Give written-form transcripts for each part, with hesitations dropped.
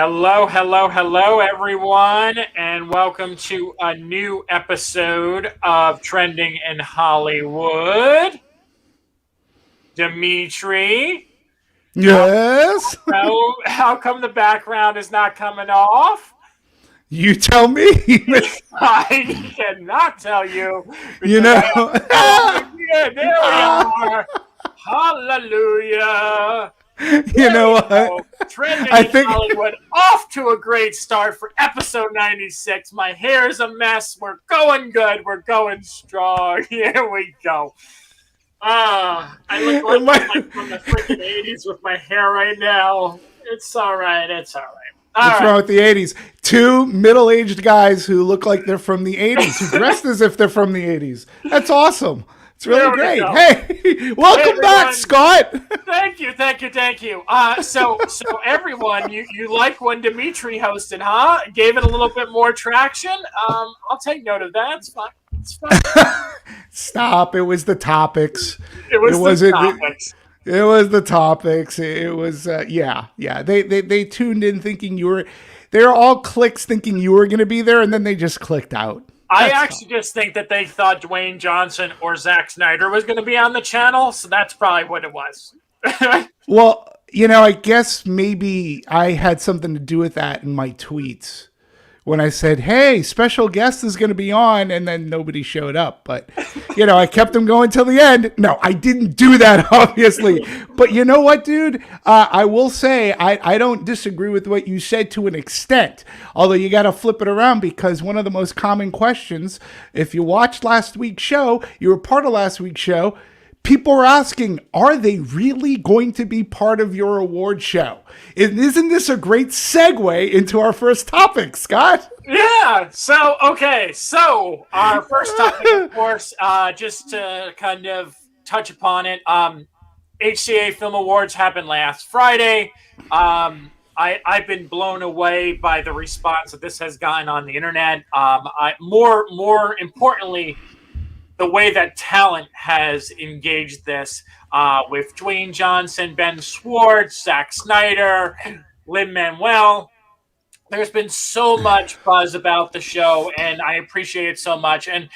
Hello, hello, hello, everyone, and welcome to a new episode of Trending in Hollywood. Demetri, how, Yes. how come the background is not coming off? You tell me. I cannot tell you you because I have know. no idea. There we are. Hallelujah. you There know we what? go. Trending I in think Hollywood off to a great start for episode 96. My hair is a mess. We're going good. We're going strong. Here we go. I look like it I'm might, like from the freaking 80s with my hair right now. It's all right. It's all right. All what's right. wrong with the 80s? Two middle-aged guys who look like they're from the 80s, who dressed as if they're from the 80s. That's awesome. It's really There we great. go. Hey, Hey, welcome back, everyone. Scott. Thank you, thank you, thank you. So everyone, you like when Demetri hosted, huh? Gave it a little bit more traction. I'll take note of that. It's fine. It's fine. Stop. It was the topics. It It was the wasn't. topics. It was the topics. It was yeah. They tuned in thinking you were. They're all clicks thinking you were going to be there, and then they just clicked out. I That's all. actually just think that they thought Dwayne Johnson or Zack Snyder was going to be on the channel, so that's probably what it was. Well, I guess maybe I had something to do with that in my tweets when I said, "Hey, special guest is going to be on," and then nobody showed up. But I kept them going till the end. No, I didn't do that, obviously. But you know what, dude? I will say I don't disagree with what you said to an extent. Although you got to flip it around because one of the most common questions, if you watched last week's show, you were part of last week's show. People are asking, are they really going to be part of your award show? And isn't this a great segue into our first topic, Scott? Yeah. So okay. So our first topic, of course, just to kind of touch upon it. HCA Film Awards happened last Friday. I've been blown away by the response that this has gotten on the internet. More importantly, the way that talent has engaged this with Dwayne Johnson, Ben Schwartz, Zack Snyder, Lin Manuel. There's been so much buzz about the show, and I appreciate it so much. And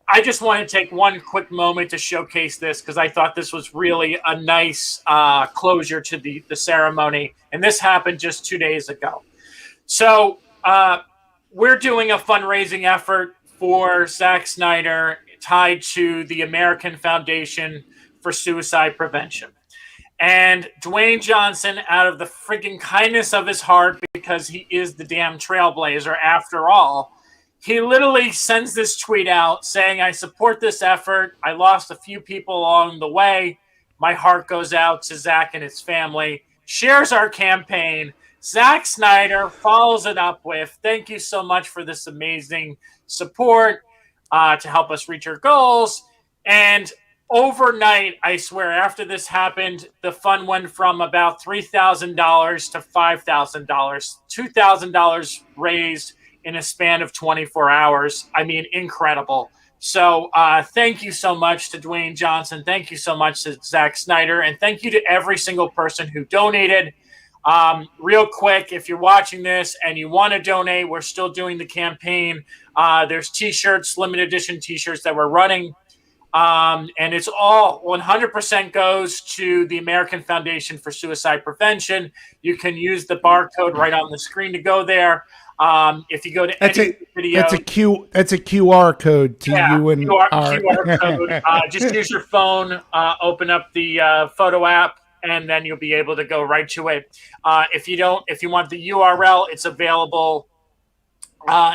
I just want to take one quick moment to showcase this because I thought this was really a nice closure to the ceremony. And this happened just 2 days ago. So we're doing a fundraising effort for Zack Snyder tied to the American Foundation for Suicide Prevention. And Dwayne Johnson, out of the freaking kindness of his heart, because he is the damn trailblazer after all, he literally sends this tweet out saying, I support this effort. I lost a few people along the way. My heart goes out to Zack and his family. Shares our campaign. Zack Snyder follows it up with, thank you so much for this amazing support to help us reach our goals. And overnight, I swear, after this happened, the fund went from about $3,000 to $5,000, $2,000 raised in a span of 24 hours. I mean, incredible. So thank you so much to Dwayne Johnson. Thank you so much to Zack Snyder. And thank you to every single person who donated. Real quick, if you're watching this and you want to donate, we're still doing the campaign. There's t-shirts, limited edition t-shirts that we're running. And it's all 100% goes to the American Foundation for Suicide Prevention. You can use the barcode right on the screen to go there. If you go to any video, that's a QR code to yeah, you and QR code. Just use your phone, open up the photo app, and then you'll be able to go right to it. If you want the URL, it's available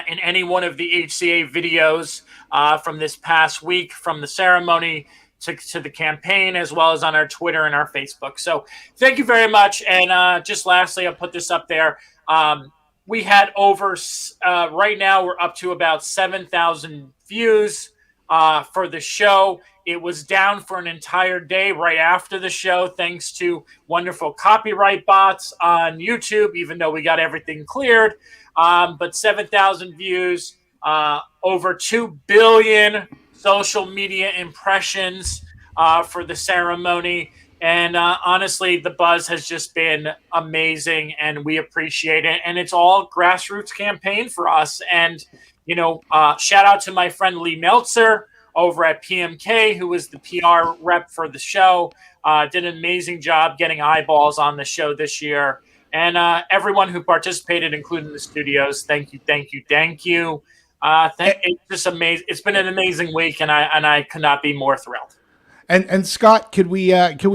in any one of the HCA videos from this past week, from the ceremony to the campaign, as well as on our Twitter and our Facebook. So thank you very much. And just lastly, I'll put this up there. We had over, right now we're up to about 7,000 views for the show. It was down for an entire day right after the show, thanks to wonderful copyright bots on YouTube, even though we got everything cleared. But 7,000 views, over 2 billion social media impressions for the ceremony. And honestly, the buzz has just been amazing, and we appreciate it. And it's all grassroots campaign for us. And shout out to my friend Lee Meltzer over at PMK, who was the PR rep for the show. Did an amazing job getting eyeballs on the show this year. And everyone who participated, including the studios, thank you, thank you, thank you. It's just amazing. It's been an amazing week, and I could not be more thrilled. And Scott, could we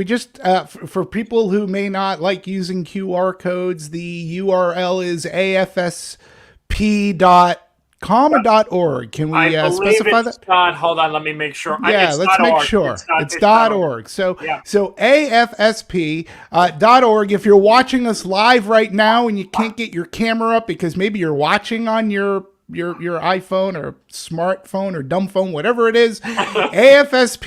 just for people who may not like using QR codes, the URL is afsp.com or .org. Can we specify that? Hold on, let me make sure. Yeah, let's make sure. It's .org. So afsp.org. If you're watching us live right now and you can't get your camera up because maybe you're watching on your iPhone or smartphone or dumb phone, whatever it is, afsp.org,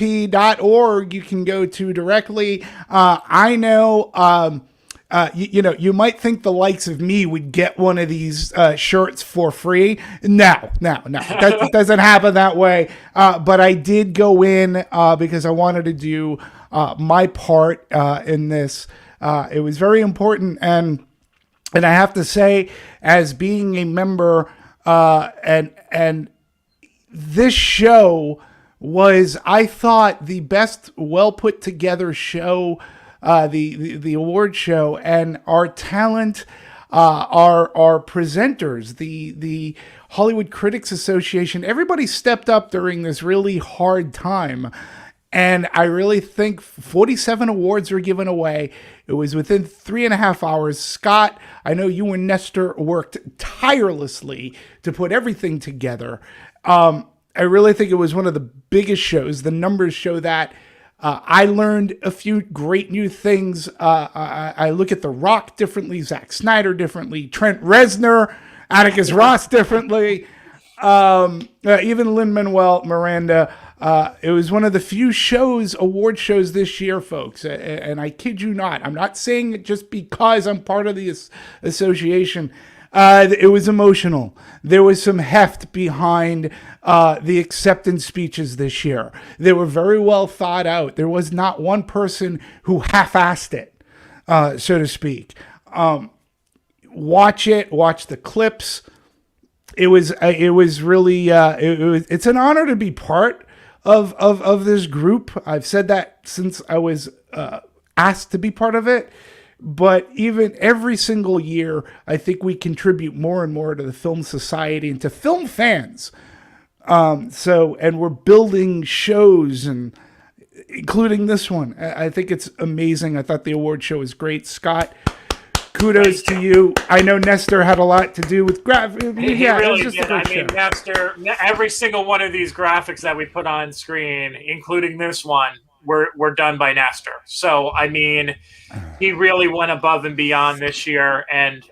you can go to directly. I know, you might think the likes of me would get one of these shirts for free. No, that doesn't happen that way. But I did go in because I wanted to do my part in this. It was very important. And I have to say, as being a member, and this show was, I thought, the best, well put together show, the award show, and our talent, our presenters, the Hollywood Critics Association, everybody stepped up during this really hard time. And I really think 47 awards were given away. It was within 3.5 hours. Scott, I know you and Nestor worked tirelessly to put everything together. I really think it was one of the biggest shows. The numbers show that. I learned a few great new things. I look at The Rock differently, Zack Snyder differently, Trent Reznor, Atticus Ross differently, even Lin-Manuel Miranda. It was one of the few award shows this year, folks. And I kid you not. I'm not saying it just because I'm part of the association. It was emotional. There was some heft behind the acceptance speeches this year. They were very well thought out. There was not one person who half-assed it, so to speak. Watch the clips. It was really, it's an honor to be part of this group. I've said that since I was asked to be part of it. But even every single year, I think we contribute more and more to the film society and to film fans. And we're building shows, and including this one. I think it's amazing. I thought the award show was great. Scott, kudos to you. I know Nestor had a lot to do with graphics. He really did. I mean, Nestor, every single one of these graphics that we put on screen, including this one, were done by Nestor. So, I mean, he really went above and beyond this year, and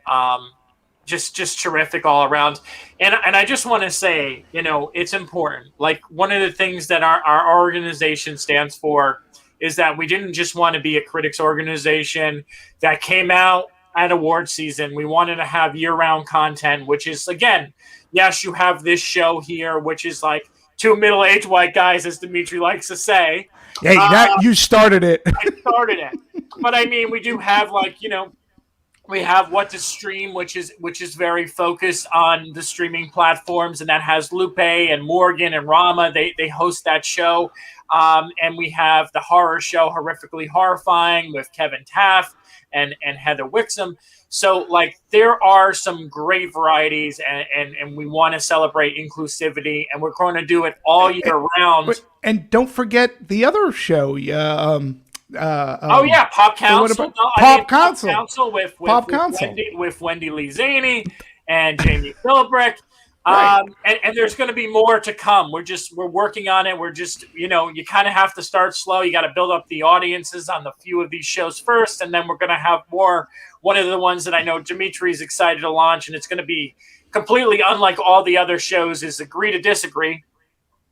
just terrific all around. And I just want to say, it's important. Like, one of the things that our organization stands for is that we didn't just want to be a critics organization that came out at award season. We wanted to have year-round content, which is, again, yes, you have this show here, which is like two middle-aged white guys, as Demetri likes to say. Hey, you started it. I started it. But I mean, we do have we have What to Stream, which is very focused on the streaming platforms, and that has Lupe and Morgan and Rama. They host that show. And we have the horror show, Horrifically Horrifying, with Kevin Taft and Heather Wixom. So, there are some great varieties, and we want to celebrate inclusivity, and we're going to do it all year round. And don't forget the other show. Pop Council. Pop Council with Wendy Lee Zaney and Jamie Philbrick. Right. And there's going to be more to come. We're working on it. We're just, you kind of have to start slow. You got to build up the audiences on the few of these shows first, and then we're going to have more. One of the ones that I know Demetri's excited to launch, and it's going to be completely unlike all the other shows, is Agree to Disagree,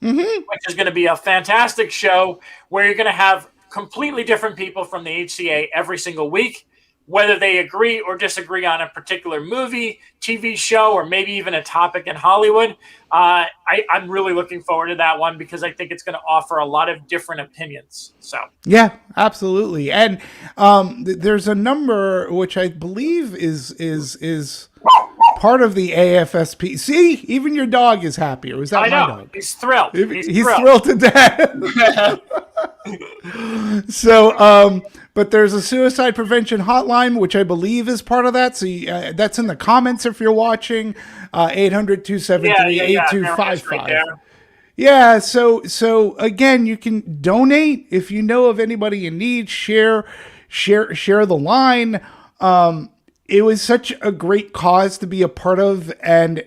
which is going to be a fantastic show where you're going to have completely different people from the HCA every single week. whether they agree or disagree on a particular movie, TV show, or maybe even a topic in Hollywood. I'm really looking forward to that one because I think it's going to offer a lot of different opinions. So Yeah, absolutely. And there's a number which I believe is part of the AFSP. See, even your dog is happy. Or was that I my know. dog? He's thrilled. He's thrilled to death. So, but there's a suicide prevention hotline, which I believe is part of that. So that's in the comments if you're watching. 800-273-8255. Yeah, so again, you can donate if you know of anybody in need. Share the line. It was such a great cause to be a part of, and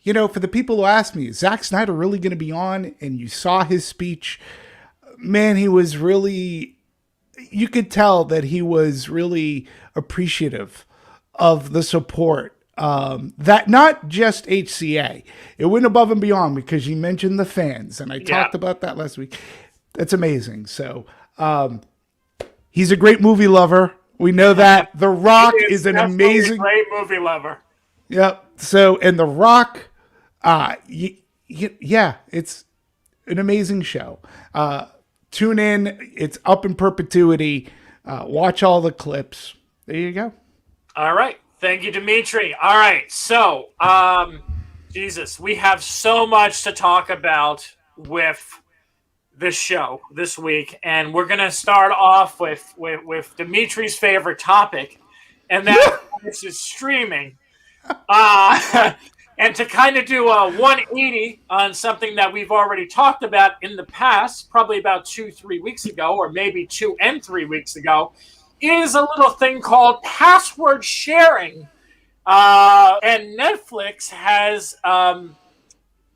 for the people who asked me, is Zack Snyder really going to be on? And you saw his speech, man, he was really. You could tell that he was really appreciative of the support. That not just HCA, it went above and beyond because you mentioned the fans, and I talked about that last week. That's amazing. So he's a great movie lover. We know that. The Rock is an amazing, great movie lover. Yep. So, and The Rock, it's an amazing show. Tune in. It's up in perpetuity. Watch all the clips. There you go. All right. Thank you, Demetri. All right. So, Jesus, we have so much to talk about with this show this week, and we're going to start off with Demetri's favorite topic, and that is streaming. And to kind of do a 180 on something that we've already talked about in the past, probably about 2-3 weeks ago, or maybe 2 and 3 weeks ago, is a little thing called password sharing. And Netflix has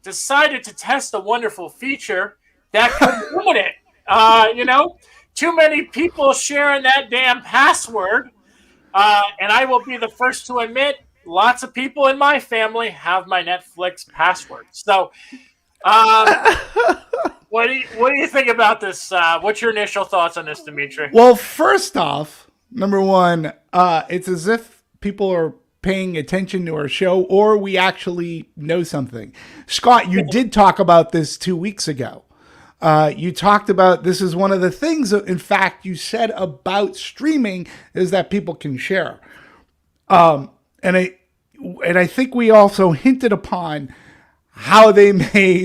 decided to test a wonderful feature that could ruin it. Too many people sharing that damn password. And I will be the first to admit, lots of people in my family have my Netflix password. So, what do you think about this? What's your initial thoughts on this, Demetri? Well, first off, number one, it's as if people are paying attention to our show, or we actually know something. Scott, you did talk about this 2 weeks ago. You talked about this is one of the things, in fact, you said about streaming is that people can share. And I think we also hinted upon how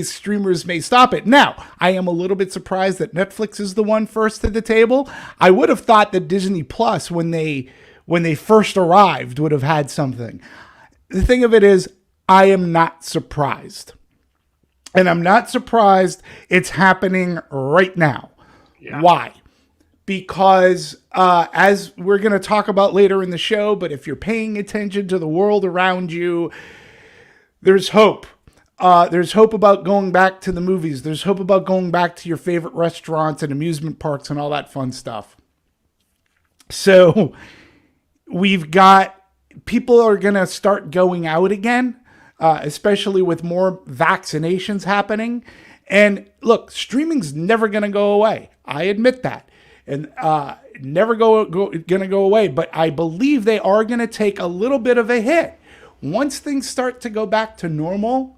streamers may stop it. Now, I am a little bit surprised that Netflix is the one first to the table. I would have thought that Disney Plus, when they first arrived, would have had something. The thing of it is, I am not surprised. And I'm not surprised it's happening right now. Yeah. Why? Because as we're going to talk about later in the show, but if you're paying attention to the world around you, there's hope. There's hope about going back to the movies. There's hope about going back to your favorite restaurants and amusement parks and all that fun stuff. So we've got people are going to start going out again, especially with more vaccinations happening. And look, streaming's never going to go away. I admit that. And never going to go away. But I believe they are going to take a little bit of a hit. Once things start to go back to normal,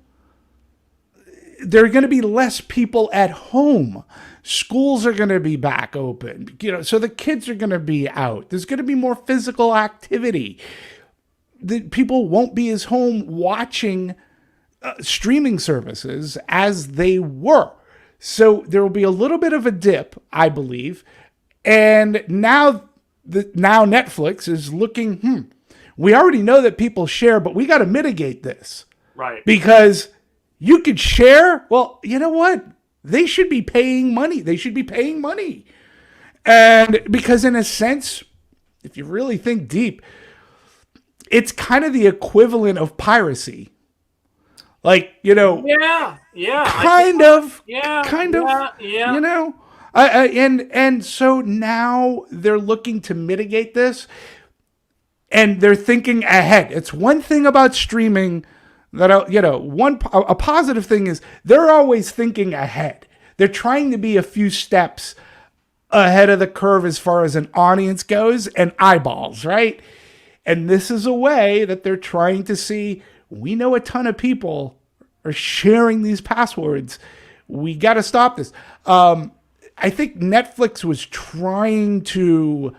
there are going to be less people at home. Schools are going to be back open. So the kids are going to be out. There's going to be more physical activity. The people won't be as home watching streaming services as they were. So there will be a little bit of a dip, I believe. And now Netflix is looking, we already know that people share, but we got to mitigate this. Right. Because you could share. Well, you know what? They should be paying money. And because in a sense, if you really think deep, it's kind of the equivalent of piracy. Like, Yeah. Kind of. And so now they're looking to mitigate this, and they're thinking ahead. It's one thing about streaming that, a positive thing is they're always thinking ahead. They're trying to be a few steps ahead of the curve as far as an audience goes and eyeballs, right? And this is a way that they're trying to see, we know a ton of people are sharing these passwords. We got to stop this. I think Netflix was trying to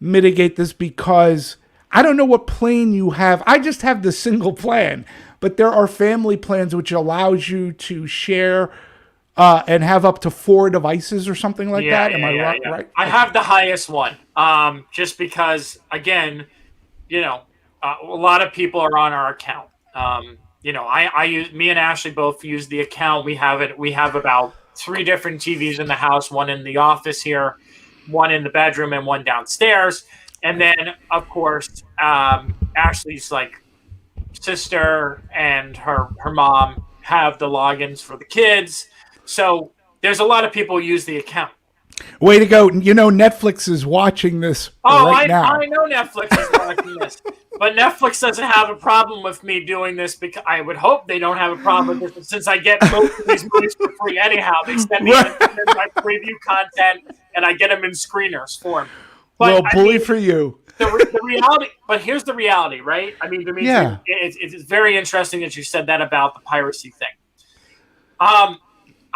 mitigate this because I don't know what plan you have. I just have the single plan, but there are family plans which allows you to share and have up to 4 devices or something like Yeah, that. Am yeah, I yeah, right? yeah. Right? I Okay. have the highest one. Just because, again, you know, a lot of people are on our account. I use me and Ashley both use the account. We have it. We have about 3 different TVs in the house. One in the office here, one in the bedroom, and one downstairs. And then, of course, Ashley's like sister and her mom have the logins for the kids. So there's a lot of people who use the account. Way to go. You know, Netflix is watching this Oh, right I now. know Netflix is watching this, but Netflix doesn't have a problem with me doing this because I would hope they don't have a problem with this since I get most of these movies for free anyhow. They send me Right. my preview content and I get them in screeners form. But Well, I bully mean, for you. the reality. But here's the reality, right? I mean, Demetri, Yeah. it's very interesting that you said that about the piracy thing.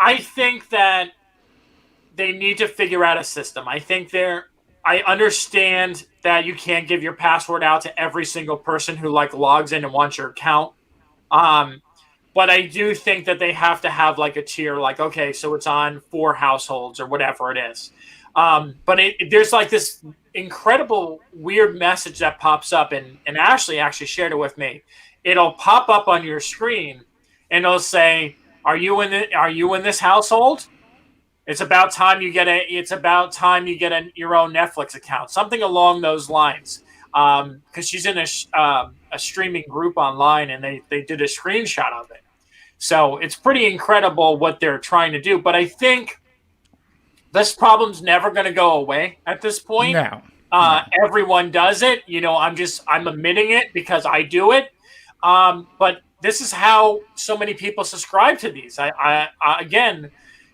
I think that they need to figure out a system. I understand that you can't give your password out to every single person who like logs in and wants your account. Um, but I do think that they have to have like a tier, like, okay, so it's on 4 households or whatever it is. But there's like this incredible weird message that pops up, and Ashley actually shared it with me. It'll pop up on your screen, and it'll say, Are you in this household? It's about time you get your own Netflix account, something along those lines. Because she's in a streaming group online, and they did a screenshot of it. So it's pretty incredible what they're trying to do. But I think this problem's never going to go away at this point. No. No. Everyone does it. I'm admitting it because I do it. But this is how so many people subscribe to these. Again,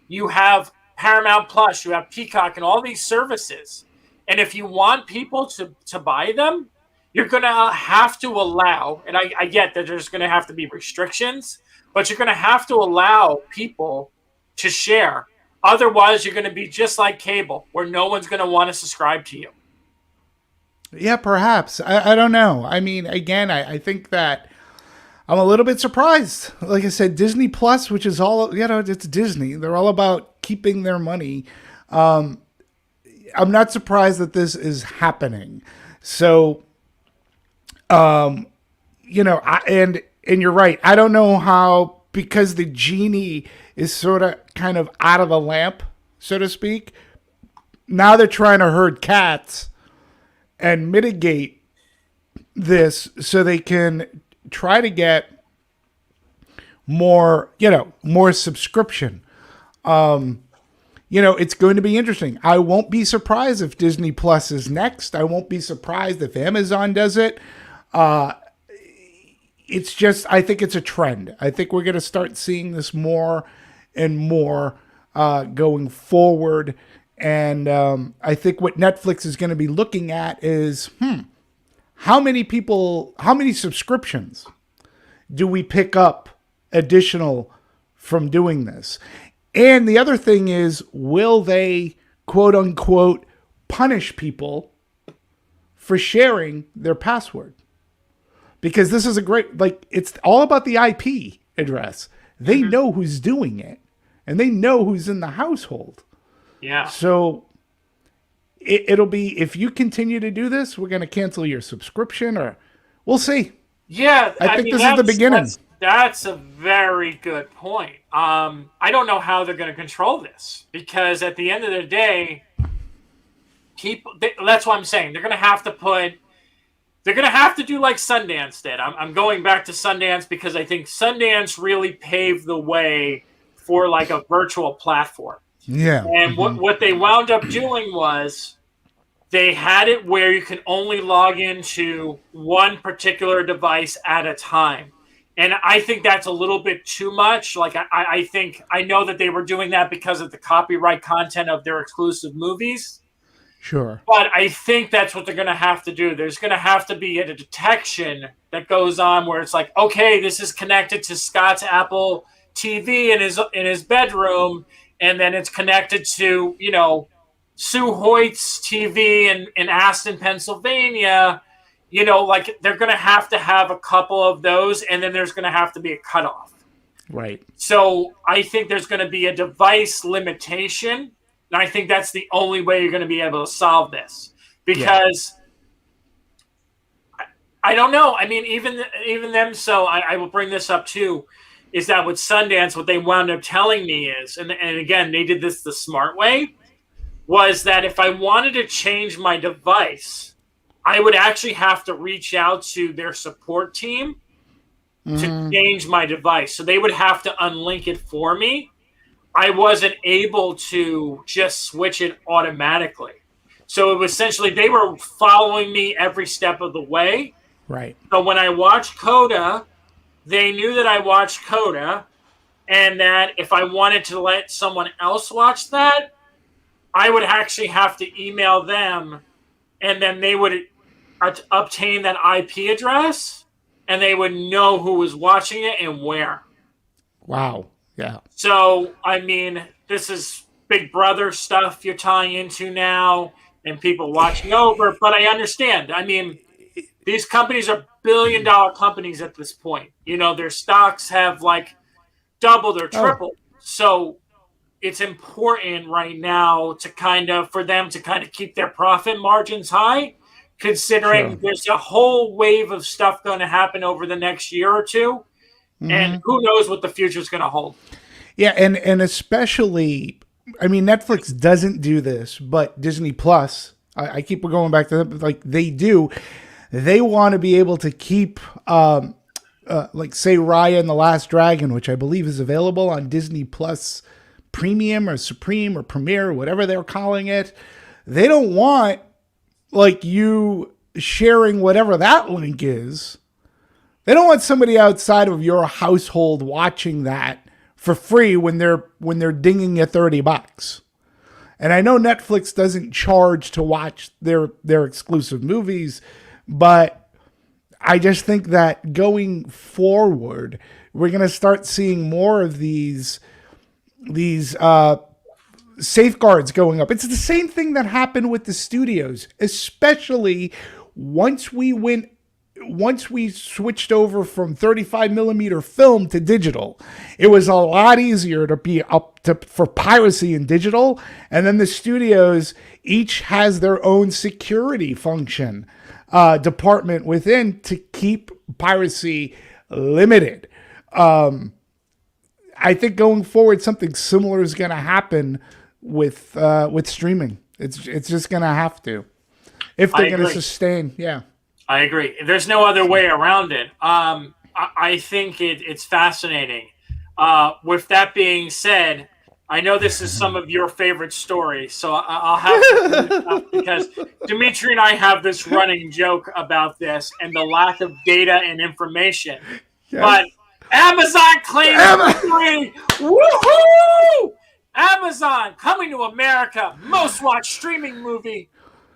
you have Paramount Plus, you have Peacock, and all these services. And if you want people to buy them, you're going to have to allow, and I get that there's going to have to be restrictions, but you're going to have to allow people to share. Otherwise, you're going to be just like cable, where no one's going to want to subscribe to you. Yeah, perhaps. I don't know. I mean, again, I think that I'm a little bit surprised. Like I said, Disney Plus, which is all, it's Disney. They're all about keeping their money. I'm not surprised that this is happening. So, and you're right. I don't know how, because the genie is sort of kind of out of the lamp, so to speak. Now they're trying to herd cats and mitigate this so they can try to get more subscription. It's going to be interesting. I won't be surprised if Disney Plus is next. I won't be surprised if Amazon does it. It's just, I think it's a trend. I think we're going to start seeing this more and more going forward. And I think what Netflix is going to be looking at is, how many subscriptions do we pick up additional from doing this? And the other thing is, will they, quote unquote, punish people for sharing their password? Because this is it's all about the IP address. They know who's doing it, and they know who's in the household. Yeah. So it'll be, if you continue to do this, we're going to cancel your subscription, or we'll see. Yeah, I think this is the beginning. That's a very good point. I don't know how they're going to control this, because at the end of the day, that's what I'm saying. They're going to have to do like Sundance did. I'm going back to Sundance because I think Sundance really paved the way for like a virtual platform. Yeah. And what they wound up doing was they had it where you can only log into one particular device at a time. And I think that's a little bit too much. Like, I think I know that they were doing that because of the copyright content of their exclusive movies. Sure. But I think that's what they're going to have to do. There's going to have to be a detection that goes on where it's like, okay, this is connected to Scott's Apple TV in his bedroom, and then it's connected to, you know, Sue Hoyt's TV in Aston, Pennsylvania. You know, like they're going to have a couple of those, and then there's going to have to be a cutoff. Right. So I think there's going to be a device limitation. And I think that's the only way you're going to be able to solve this. Because I don't know. I mean, even them. So I will bring this up too. Is that with Sundance, what they wound up telling me is, and again, they did this the smart way, was that if I wanted to change my device, I would actually have to reach out to their support team to change my device. So they would have to unlink it for me. I wasn't able to just switch it automatically. So it was essentially, they were following me every step of the way. Right. So when I watched Coda, they knew that I watched Coda, and that if I wanted to let someone else watch that, I would actually have to email them, and then they would obtain that IP address, and they would know who was watching it and where. Wow. Yeah. So, I mean, this is Big Brother stuff you're tying into now, and people watching over, but I understand. I mean, these companies are billion-dollar companies at this point. You know, their stocks have like doubled or tripled. So it's important right now to for them to kind of keep their profit margins high, considering there's a whole wave of stuff going to happen over the next year or two. And who knows what the future is going to hold. Yeah, and especially, I mean, Netflix doesn't do this, but Disney Plus, I keep going back to them, like they do. They want to be able to keep, like, say, Raya and the Last Dragon, which I believe is available on Disney Plus Premium or Supreme or Premiere, whatever they're calling it. They don't want, like, you sharing whatever that link is. They don't want somebody outside of your household watching that for free when they're dinging you $30. And I know Netflix doesn't charge to watch their exclusive movies, but I just think that going forward, we're going to start seeing more of these safeguards going up. It's the same thing that happened with the studios, especially once we switched over from 35 millimeter film to digital. It was a lot easier to be for piracy in digital. And then the studios each has their own security function department within to keep piracy limited. I think going forward, something similar is going to happen with streaming. It's just going to have to, if they're going to sustain. Yeah. I agree. There's no other way around it. I think it's fascinating. With that being said, I know this is some of your favorite stories, so I'll have to because Demetri and I have this running joke about this and the lack of data and information. Yes. But Amazon claims victory! Woohoo! Amazon coming to America, most watched streaming movie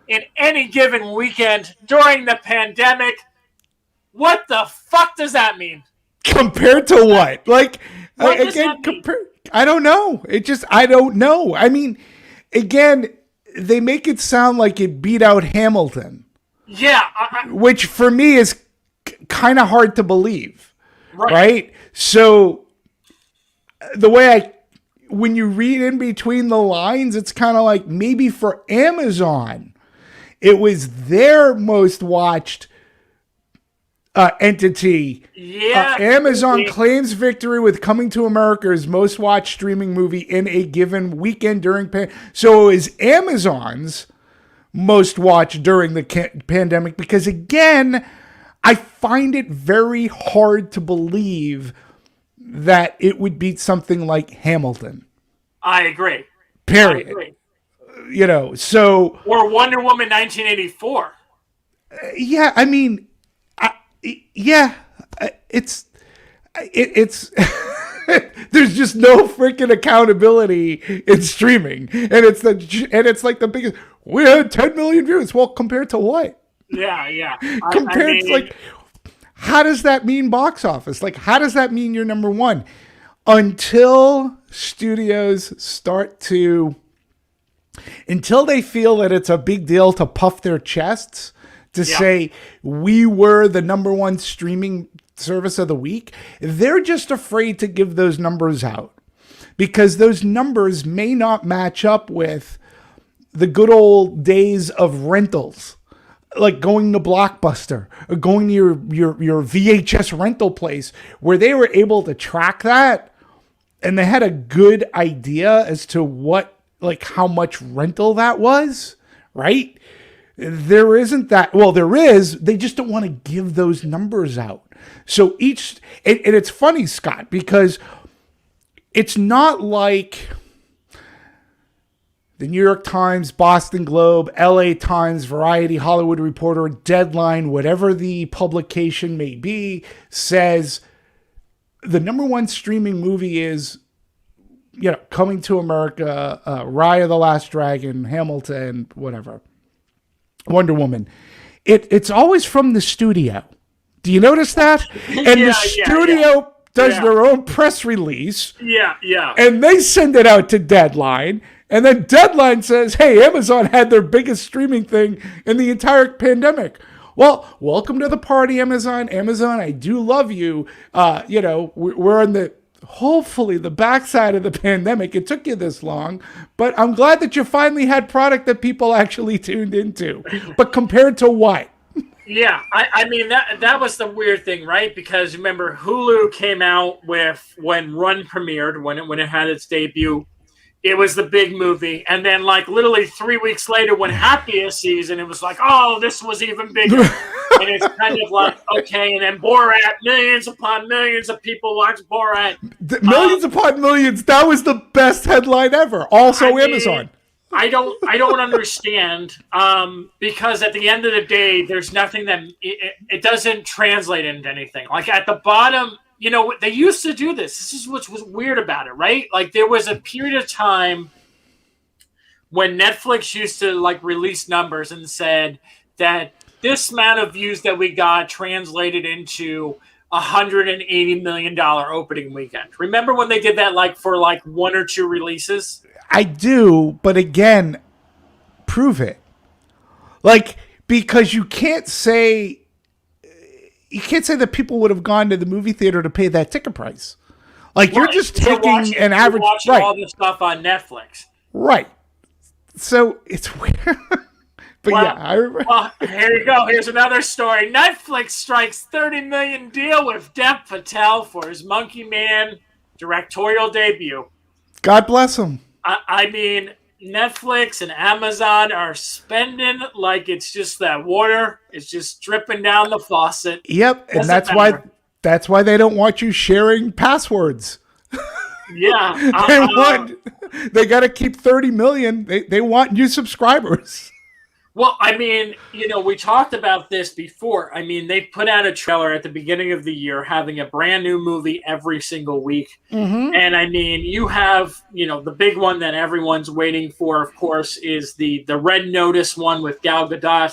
in any given weekend during the pandemic. What the fuck does that mean? Compared to what? Like, again, I don't know. I don't know. I mean, again, they make it sound like it beat out Hamilton. Yeah. Which for me is kind of hard to believe. Right? So, when you read in between the lines, it's kind of like maybe for Amazon, it was their most watched entity. Yeah. Amazon claims victory with Coming to America's most watched streaming movie in a given weekend during so it was Amazon's most watched during the pandemic, because again, I find it very hard to believe that it would beat something like Hamilton. I agree. Period. I agree. You know, so... Or Wonder Woman 1984. Yeah, I mean... it's... it's there's just no freaking accountability in streaming, and it's like the biggest. We had 10 million views. Well, compared to what? Yeah, yeah. I Compared to, mean, like, how does that mean box office? Like, how does that mean you're number one? Until studios start to, until they feel that it's a big deal to puff their chests, to say we were the number one streaming service of the week, they're just afraid to give those numbers out, because those numbers may not match up with the good old days of rentals, like going to Blockbuster or going to your VHS rental place, where they were able to track that and they had a good idea as to what, like, how much rental that was, right? There isn't that. Well, there is. They just don't want to give those numbers out. So and it's funny, Scott, because it's not like the New York Times, Boston Globe, LA Times, Variety, Hollywood Reporter, Deadline, whatever the publication may be, says the number one streaming movie is, Coming to America, Raya the Last Dragon, Hamilton, whatever, Wonder Woman. It's always from the studio. Do you notice that? And the studio does their own press release. Yeah, yeah. And they send it out to Deadline. And then Deadline says, hey, Amazon had their biggest streaming thing in the entire pandemic. Well, welcome to the party, Amazon. Amazon, I do love you. We're on hopefully the backside of the pandemic. It took you this long, but I'm glad that you finally had product that people actually tuned into. But compared to what? Yeah, I mean, that was the weird thing, right? Because remember, Hulu came out with, when Run premiered, when it had its debut, it was the big movie. And then, like, literally 3 weeks later, when Happiest Season, it was like, oh, this was even bigger. And it's kind of like, okay. And then Borat, millions upon millions of people watch Borat. Millions upon millions. That was the best headline ever. Also, Amazon. I don't understand, because at the end of the day, there's nothing that it doesn't translate into anything. Like, at the bottom, they used to do this. This is what was weird about it, right? Like, there was a period of time when Netflix used to, like, release numbers and said that this amount of views that we got translated into $180 million opening weekend. Remember when they did that, like, for like one or two releases? I do, but again, prove it. Like, because you can't say that people would have gone to the movie theater to pay that ticket price. Like, you're just taking an average. You're watching all this stuff on Netflix, right? So it's weird. But well, here you go. Here's another story. Netflix strikes $30 million deal with Dev Patel for his Monkey Man directorial debut. God bless him. I mean, Netflix and Amazon are spending like it's just that water. It's just dripping down the faucet. Yep, and that's why they don't want you sharing passwords. Yeah, they got to keep 30 million. They want new subscribers. Well, I mean, we talked about this before. I mean, they put out a trailer at the beginning of the year having a brand new movie every single week. Mm-hmm. And I mean, you have, the big one that everyone's waiting for, of course, is the Red Notice one with Gal Gadot.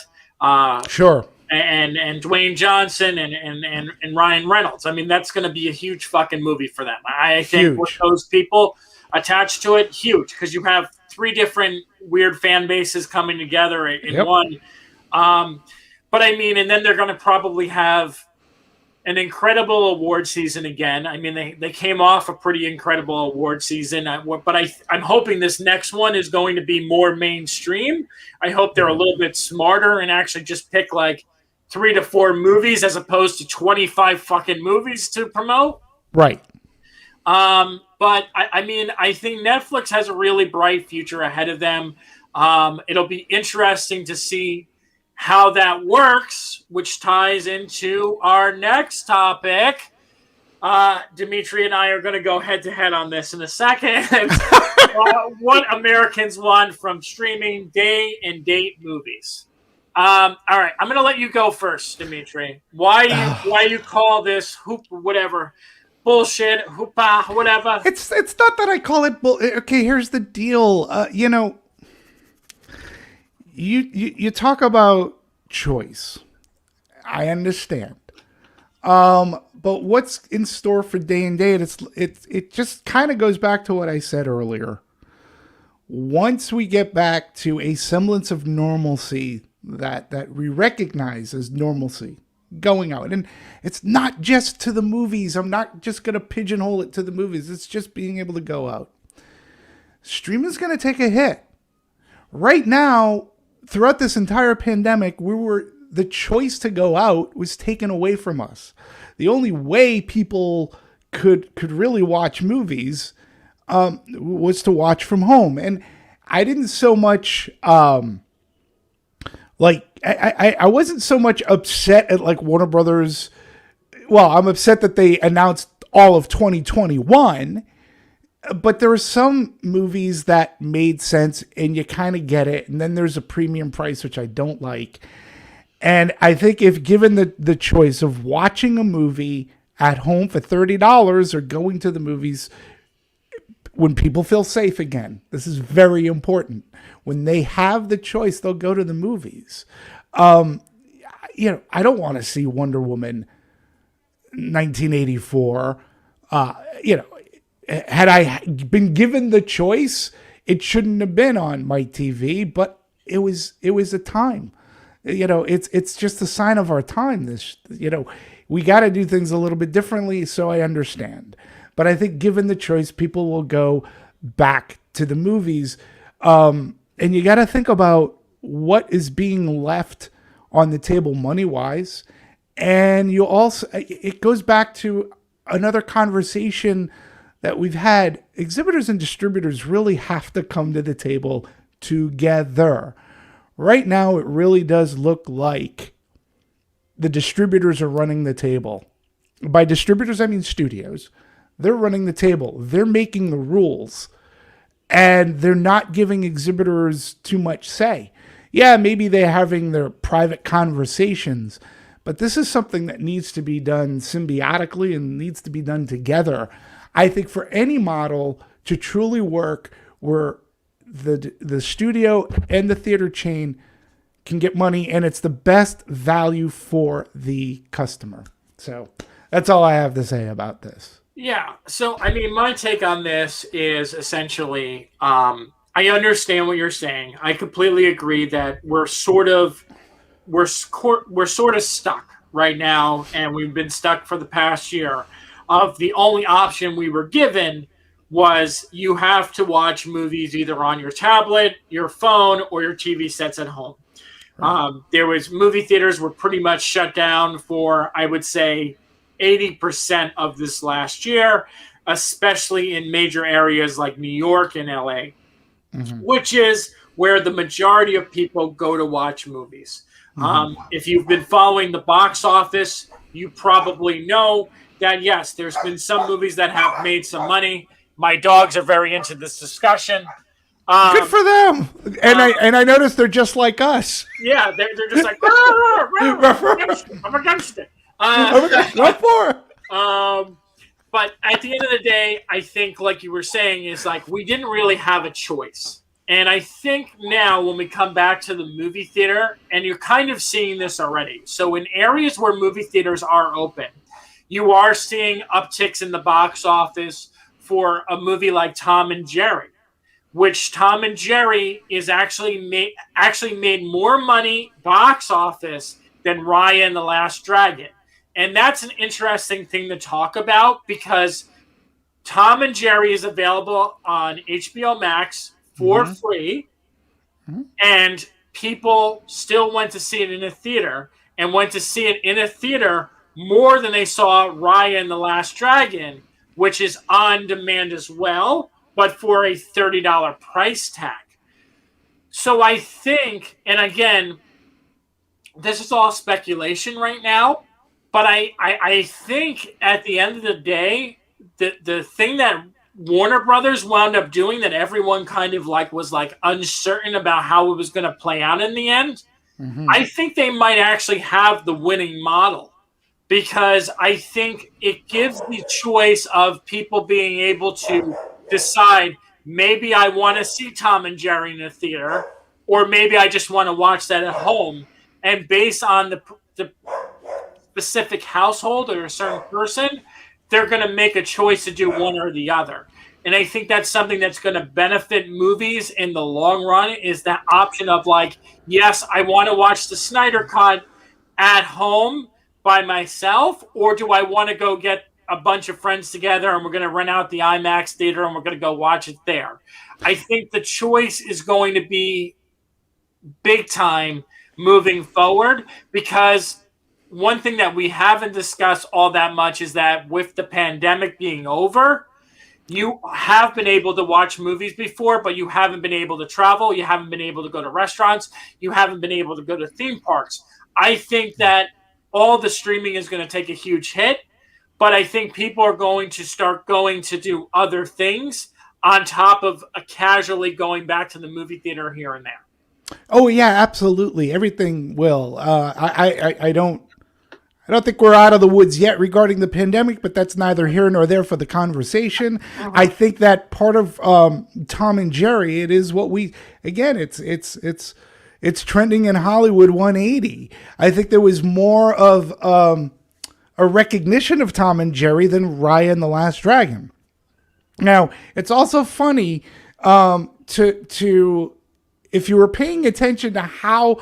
Sure. And Dwayne Johnson and Ryan Reynolds. I mean, that's going to be a huge fucking movie for them. I think with those people attached to it, huge, because you have three different weird fan bases coming together in one. But I mean, and then they're going to probably have an incredible award season again. I mean, they came off a pretty incredible award season, but I'm hoping this next one is going to be more mainstream. I hope they're a little bit smarter and actually just pick like 3 to 4 movies as opposed to 25 fucking movies to promote. Right. But I mean, I think Netflix has a really bright future ahead of them. It'll be interesting to see how that works, which ties into our next topic. Demetri and I are going to go head to head on this in a second. What Americans want from streaming day and date movies. All right, I'm going to let you go first, Demetri. Why you call this hoop whatever? bullshit, hoopah, whatever. It's not that I call it okay, here's the deal. You talk about choice. I understand. But what's in store for day and date? It just kind of goes back to what I said earlier. Once we get back to a semblance of normalcy that we recognize as normalcy, going out, and it's not just to the movies. I'm not just gonna pigeonhole it to the movies. It's just being able to go out. Streaming's gonna take a hit. Right now, throughout this entire pandemic, the choice to go out was taken away from us. The only way people could really watch movies was to watch from home, and I didn't so much I wasn't so much upset at like Warner Brothers. Well, I'm upset that they announced all of 2021, but there were some movies that made sense and you kind of get it, and then there's a premium price which I don't like. And I think if given the choice of watching a movie at home for $30 or going to the movies when people feel safe again, this is very important. When they have the choice, they'll go to the movies. I don't want to see Wonder Woman 1984. Had I been given the choice, it shouldn't have been on my TV, but it was a time. It's just a sign of our time. We got to do things a little bit differently, so I understand. But I think given the choice, people will go back to the movies. And you got to think about what is being left on the table money-wise. And it goes back to another conversation that we've had. Exhibitors and distributors really have to come to the table together. Right now, it really does look like the distributors are running the table. By distributors, I mean studios. They're running the table. They're making the rules. And they're not giving exhibitors too much say. Yeah, maybe they're having their private conversations, but this is something that needs to be done symbiotically and needs to be done together. I think for any model to truly work where the studio and the theater chain can get money and it's the best value for the customer. So that's all I have to say about this. Yeah. So, I mean, my take on this is essentially, I understand what you're saying. I completely agree that we're sort of stuck right now, and we've been stuck for the past year. Of the only option we were given was you have to watch movies either on your tablet, your phone, or your TV sets at home. There was movie theaters were pretty much shut down for, I would say, 80% of this last year, especially in major areas like New York and LA, which is where the majority of people go to watch movies. If you've been following the box office, you probably know that, yes, there's been some movies that have made some money. My dogs are very into this discussion. Good for them. And I noticed they're just like us. Yeah, they're just like, I'm against it. What for? But at the end of the day, I think, like you were saying, is like we didn't really have a choice. And I think now when we come back to the movie theater, and you're kind of seeing this already. So in areas where movie theaters are open, you are seeing upticks in the box office for a movie like Tom and Jerry, which Tom and Jerry is actually made more money box office than Raya and the Last Dragon. And that's an interesting thing to talk about because Tom and Jerry is available on HBO Max for free, and people still went to see it in a theater and went to see it in a theater more than they saw Raya and the Last Dragon, which is on demand as well, but for a $30 price tag. So I think, and again, this is all speculation right now, but I think at the end of the day, the thing that Warner Brothers wound up doing that everyone kind of was uncertain about how it was going to play out in the end, I think they might actually have the winning model, because I think it gives the choice of people being able to decide, maybe I want to see Tom and Jerry in the theater, or maybe I just want to watch that at home. And based on the specific household or a certain person, they're going to make a choice to do one or the other. And I think that's something that's going to benefit movies in the long run, is that option of like, yes, I want to watch the Snyder Cut at home by myself, or do I want to go get a bunch of friends together and we're going to rent out the IMAX theater and we're going to go watch it there? I think the choice is going to be big time moving forward, because one thing that we haven't discussed all that much is that with the pandemic being over, you have been able to watch movies before, but you haven't been able to travel. You haven't been able to go to restaurants. You haven't been able to go to theme parks. I think that all the streaming is going to take a huge hit, but I think people are going to start going to do other things on top of casually going back to the movie theater here and there. Oh yeah, absolutely. Everything will. I don't think we're out of the woods yet regarding the pandemic, but that's neither here nor there for the conversation. I think that part of Tom and Jerry, it is what we, again, it's trending in Hollywood 180. I think there was more of a recognition of Tom and Jerry than Raya and the Last Dragon. Now, it's also funny to if you were paying attention to how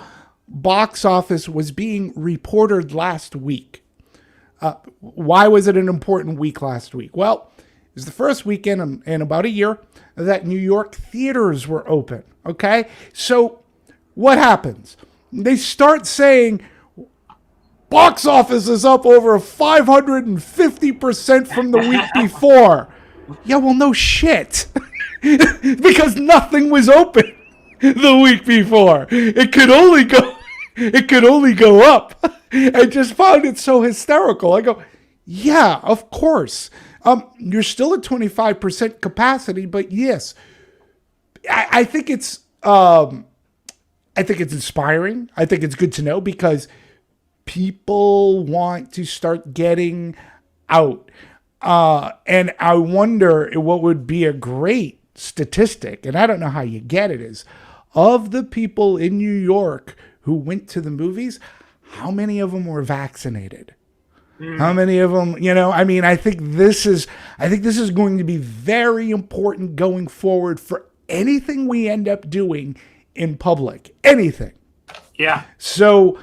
box office was being reported last week. Why was it an important week last week? Well, it was the first weekend in about a year that New York theaters were open. Okay, so what happens? They start saying box office is up over 550% from the week before. Yeah, well, no shit. Because nothing was open the week before. It could only go up. I just found it so hysterical. I go, yeah, of course. You're still at 25% capacity, but yes, I think it's inspiring. I think it's good to know, because people want to start getting out. And I wonder what would be a great statistic, and I don't know how you get it, is of the people in New York who went to the movies, how many of them were vaccinated? How many of them, I think this is going to be very important going forward for anything we end up doing in public, anything. Yeah. So,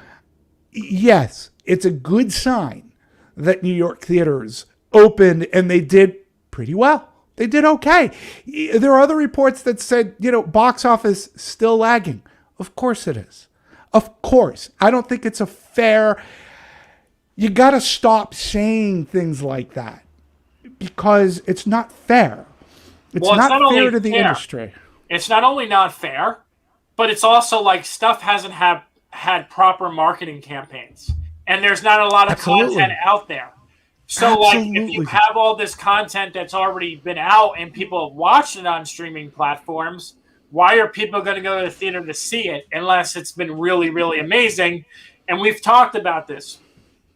yes, it's a good sign that New York theaters opened, and they did pretty well. They did okay. There are other reports that said, box office still lagging. Of course it is. Of course. I don't think it's a fair... You got to stop saying things like that, because it's not fair. It's not fair to the industry. It's not only not fair, but it's also like stuff hasn't had proper marketing campaigns, and there's not a lot of content out there. So like, if you have all this content that's already been out and people have watched it on streaming platforms, why are people going to go to the theater to see it unless it's been really, really amazing? And we've talked about this.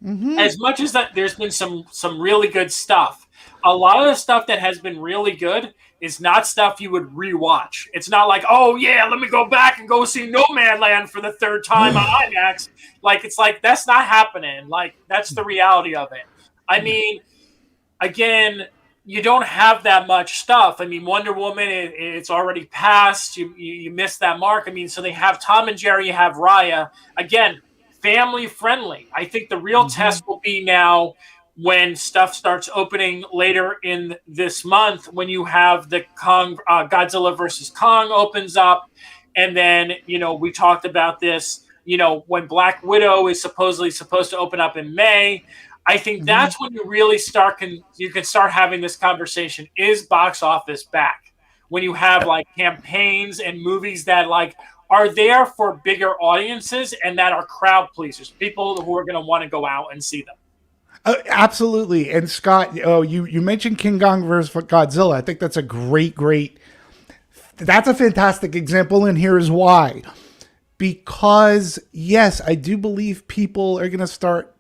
Mm-hmm. As much as that there's been some really good stuff, a lot of the stuff that has been really good is not stuff you would rewatch. It's not like, oh yeah, let me go back and go see No Man Land for the third time on IMAX. It's like that's not happening. Like, that's the reality of it. I mean, again, you don't have that much stuff. I mean, Wonder Woman, it's already passed. You missed that mark. I mean, so they have Tom and Jerry, you have Raya. Again, family friendly. I think the real test will be now when stuff starts opening later in this month, when you have the Godzilla versus Kong opens up. And then, we talked about this, when Black Widow is supposedly supposed to open up in May. I think that's when you really you can start having this conversation. Is box office back? When you have like campaigns and movies that like are there for bigger audiences and that are crowd pleasers, people who are going to want to go out and see them. Absolutely. And Scott, you mentioned King Kong versus Godzilla. I think that's a great, that's a fantastic example. And here is why. Because yes, I do believe people are going to start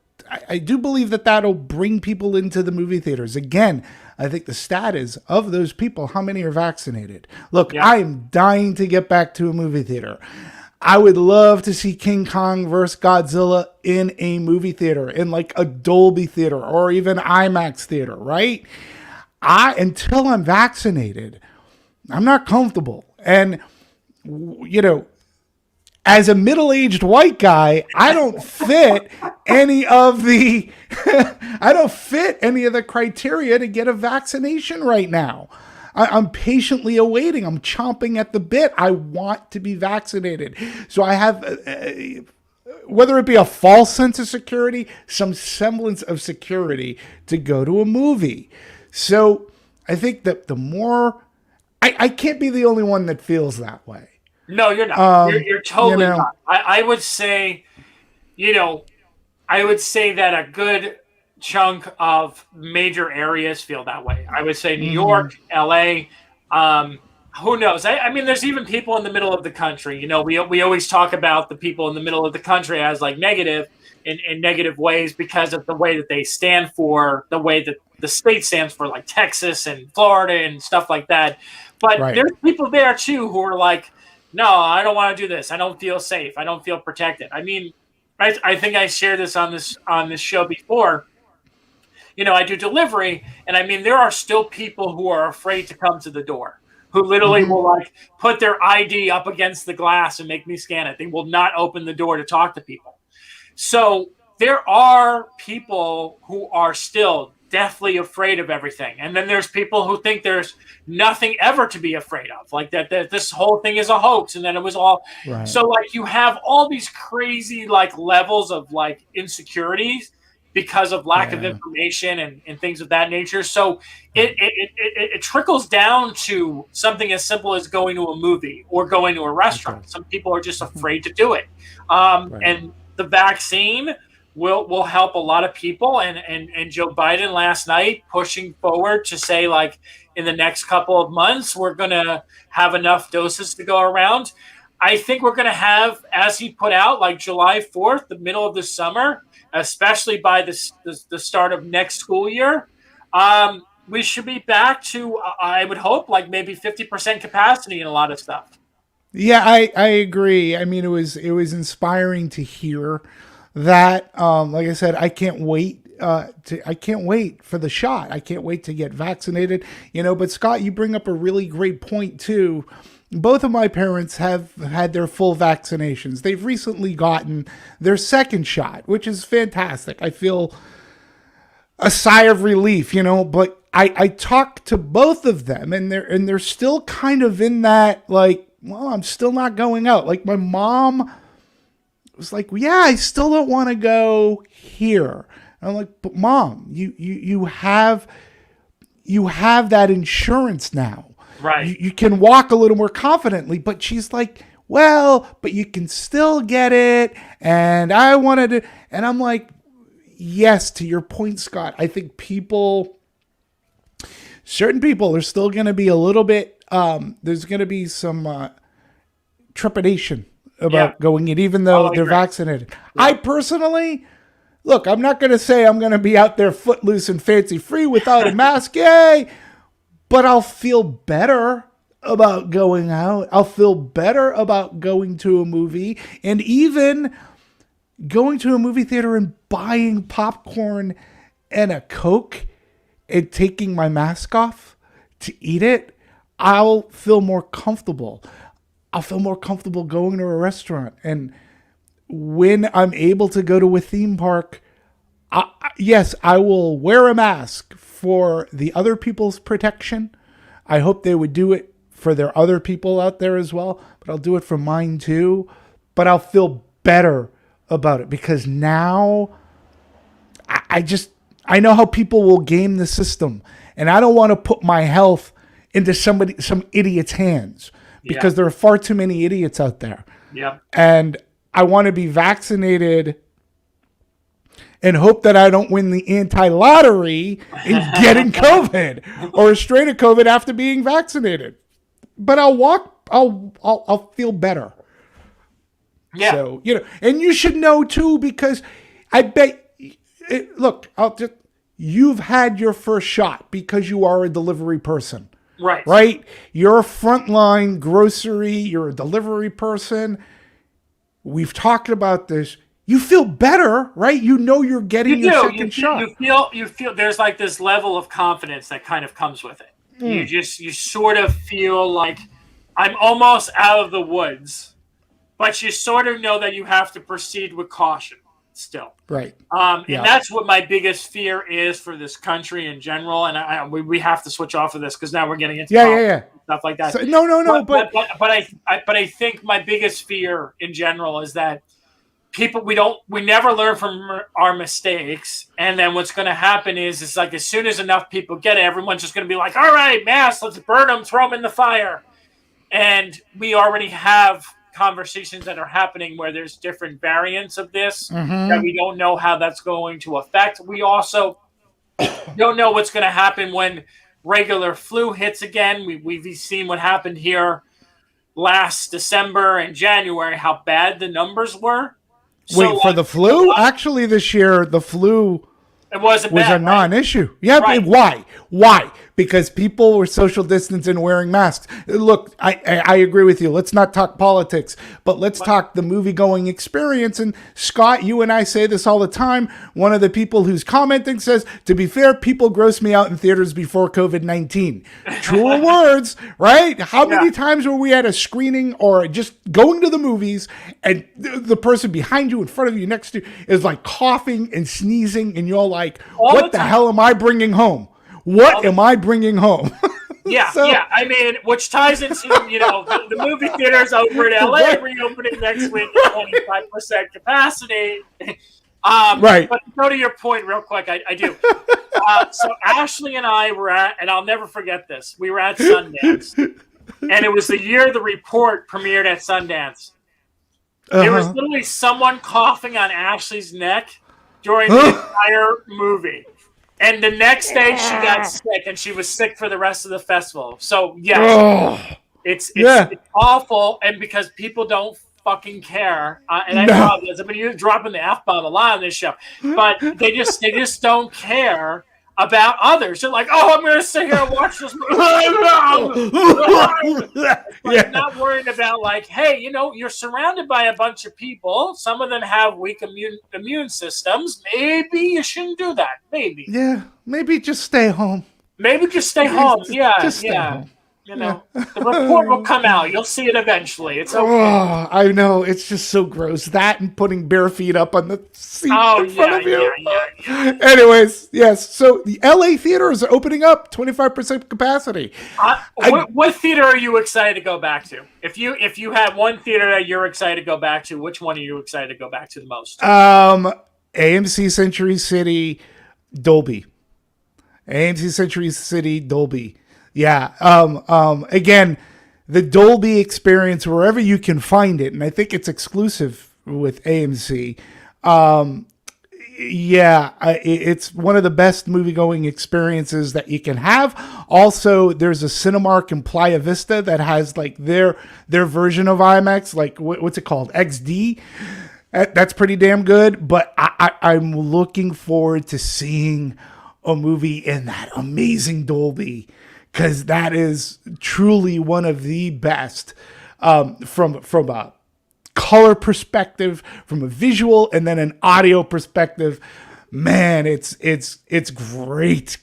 I do believe that that'll bring people into the movie theaters. Again, I think the stat is of those people, how many are vaccinated? Look, Yeah. I am dying to get back to a movie theater. I would love to see King Kong vs. Godzilla in a movie theater, in like a Dolby theater or even IMAX theater, right? Until I'm vaccinated, I'm not comfortable. And, you know, as a middle-aged white guy, I don't fit any of the I don't fit any of the criteria to get a vaccination right now. I'm patiently awaiting. I'm chomping at the bit. I want to be vaccinated. So I have, whether it be a false sense of security, some semblance of security to go to a movie. So I think that the more, I can't be the only one that feels that way. No, you're not. You're You totally know, not. I would say, you know, I would say that a good chunk of major areas feel that way. I would say New York, LA. Um, who knows? I mean, there's even people in the middle of the country. You know, we always talk about the people in the middle of the country as like negative in negative ways because of the way that they stand for, the way that the state stands for, like Texas and Florida and stuff like that. But right. there's people there too who are like, no, I don't want to do this. I don't feel safe. I don't feel protected. I mean, I think I shared this on this show before. You know, I do delivery, and I mean, there are still people who are afraid to come to the door, who literally will like put their ID up against the glass and make me scan it. They will not open the door to talk to people. So there are people who are still deathly afraid of everything. And then there's people who think there's nothing ever to be afraid of, like that this whole thing is a hoax. And then it was all, Right. so like you have all these crazy like levels of like insecurities because of lack of Yeah. information and things of that nature. So it trickles down to something as simple as going to a movie or going to a restaurant. Okay. Some people are just afraid to do it. Right. And the vaccine will help a lot of people. And Joe Biden last night pushing forward to say, like, in the next couple of months, we're going to have enough doses to go around. I think we're going to have, as he put out, like July 4th, the middle of the summer, especially by the start of next school year. We should be back to, I would hope, like maybe 50% capacity in a lot of stuff. Yeah, I agree. I mean, it was inspiring to hear that. Like I said, I can't wait. I can't wait for the shot. I can't wait to get vaccinated. You know, but Scott, you bring up a really great point too. Both of my parents have had their full vaccinations. They've recently gotten their second shot, which is fantastic. I feel a sigh of relief, you know, but I talked to both of them and they're still kind of in that, like, well, I'm still not going out. Like my mom was like, yeah, I still don't want to go here. And I'm like, but mom, you have that insurance now. Right. You can walk a little more confidently. But she's like, well, but you can still get it. And I wanted to, and I'm like, yes, to your point, Scott. I think certain people are still going to be a little bit, there's going to be some trepidation about going in, even though they're vaccinated. Yeah. I personally, look, I'm not going to say I'm going to be out there footloose and fancy free without a mask, yay, but I'll feel better about going out. I'll feel better about going to a movie, and even going to a movie theater and buying popcorn and a Coke and taking my mask off to eat it. I'll feel more comfortable. I'll feel more comfortable going to a restaurant. And when I'm able to go to a theme park, yes, I will wear a mask for the other people's protection. I hope they would do it for their other people out there as well, but I'll do it for mine too. But I'll feel better about it because now I know how people will game the system, and I don't want to put my health into some idiot's hands because there are far too many idiots out there. Yeah. And I want to be vaccinated and hope that I don't win the anti-lottery in getting COVID or a strain of COVID after being vaccinated. But I'll feel better. Yeah. So, you know, and you should know too, because I bet look, you've had your first shot because you are a delivery person, Right. right? You're a frontline grocery, you're a delivery person. We've talked about this. You feel better, right? You know you're getting You your do. second shot. You feel there's like this level of confidence that kind of comes with it. You sort of feel like I'm almost out of the woods, but you sort of know that you have to proceed with caution still. Right. And Yeah. that's what my biggest fear is for this country in general. And we have to switch off of this because now we're getting into Yeah, yeah, yeah. stuff like that. So, no, But I think my biggest fear in general is that we never learn from our mistakes, and then what's going to happen is it's like as soon as enough people get it, everyone's just going to be like, all right, mass, let's burn them, throw them in the fire. And we already have conversations that are happening where there's different variants of this that we don't know how that's going to affect. We also don't know what's going to happen when regular flu hits again. We've seen what happened here last December and January, how bad the numbers were. Wait, for the flu? Actually, this year, the flu it wasn't was bad, a non-issue. Yeah, right. Why? Why? Because people were social distancing and wearing masks. Look, I agree with you. Let's not talk politics, but let's talk the movie-going experience. And Scott, you and I say this all the time. One of the people who's commenting says, to be fair, people gross me out in theaters before COVID-19. Truer words, right? How many times were we at a screening or just going to the movies and the person behind you, in front of you, next to you is like coughing and sneezing and you're like, what the hell am I bringing home? What am I bringing home? Yeah. I mean, which ties into, the movie theaters over in LA reopening next week at 25% capacity. Right. But to go to your point real quick, I do. So Ashley and I were at, and I'll never forget this, we were at Sundance. And it was the year The Report premiered at Sundance. There was literally someone coughing on Ashley's neck during the entire movie. And the next day she got sick, and she was sick for the rest of the festival. So yes, it's awful, and because people don't fucking care, and I promise, I've been dropping the F-bomb a lot on this show, but they just don't care about others. They're like, oh, I'm going to sit here and watch this movie. Like, not worried about like, hey, you're surrounded by a bunch of people. Some of them have weak immune systems. Maybe you shouldn't do that. Maybe. Yeah, maybe just stay home. Maybe just stay home. Yeah, just stay home. The report will come out. You'll see it eventually. It's okay. Oh, I know. It's just so gross. That and putting bare feet up on the seat in front of you. Yeah. Anyways, yes. So the LA theaters are opening up 25% capacity. What theater are you excited to go back to? If you had one theater that you're excited to go back to, which one are you excited to go back to the most? AMC Century City, Dolby. AMC Century City, Dolby. Yeah. Again, the Dolby experience, wherever you can find it, and I think it's exclusive with AMC. It's one of the best movie-going experiences that you can have. Also, there's a Cinemark in Playa Vista that has like their version of IMAX, like what's it called? XD. That's pretty damn good. But I'm looking forward to seeing a movie in that amazing Dolby, because that is truly one of the best from a color perspective, from a visual, and then an audio perspective. Man, it's great.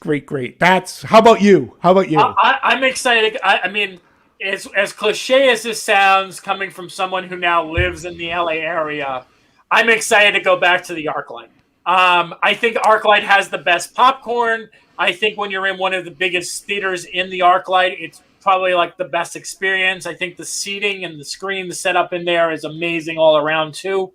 How about you? I'm excited. I mean, as cliche as this sounds, coming from someone who now lives in the LA area, I'm excited to go back to the ArcLight. I think ArcLight has the best popcorn. I think when you're in one of the biggest theaters in the ArcLight, it's probably like the best experience. I think the seating and the screen, the setup in there is amazing all around too.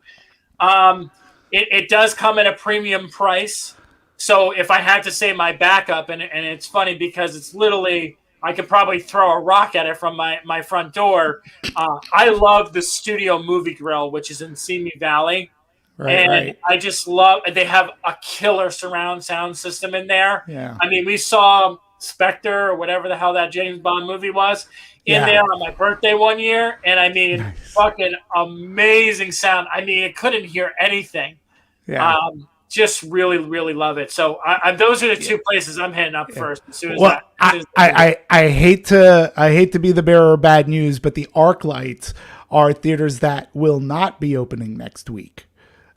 It does come at a premium price. So if I had to say my backup, and it's funny because it's literally, I could probably throw a rock at it from my front door. I love the Studio Movie Grill, which is in Simi Valley. Right. I just love, they have a killer surround sound system in there. Yeah. I mean, we saw Spectre or whatever the hell that James Bond movie was in there on my birthday one year. And I mean, fucking amazing sound. I mean, I couldn't hear anything. Yeah. just really, really love it. So those are the two places I'm heading up first. As soon as Well, that, as soon as I hate to be the bearer of bad news, but the ArcLights are theaters that will not be opening next week,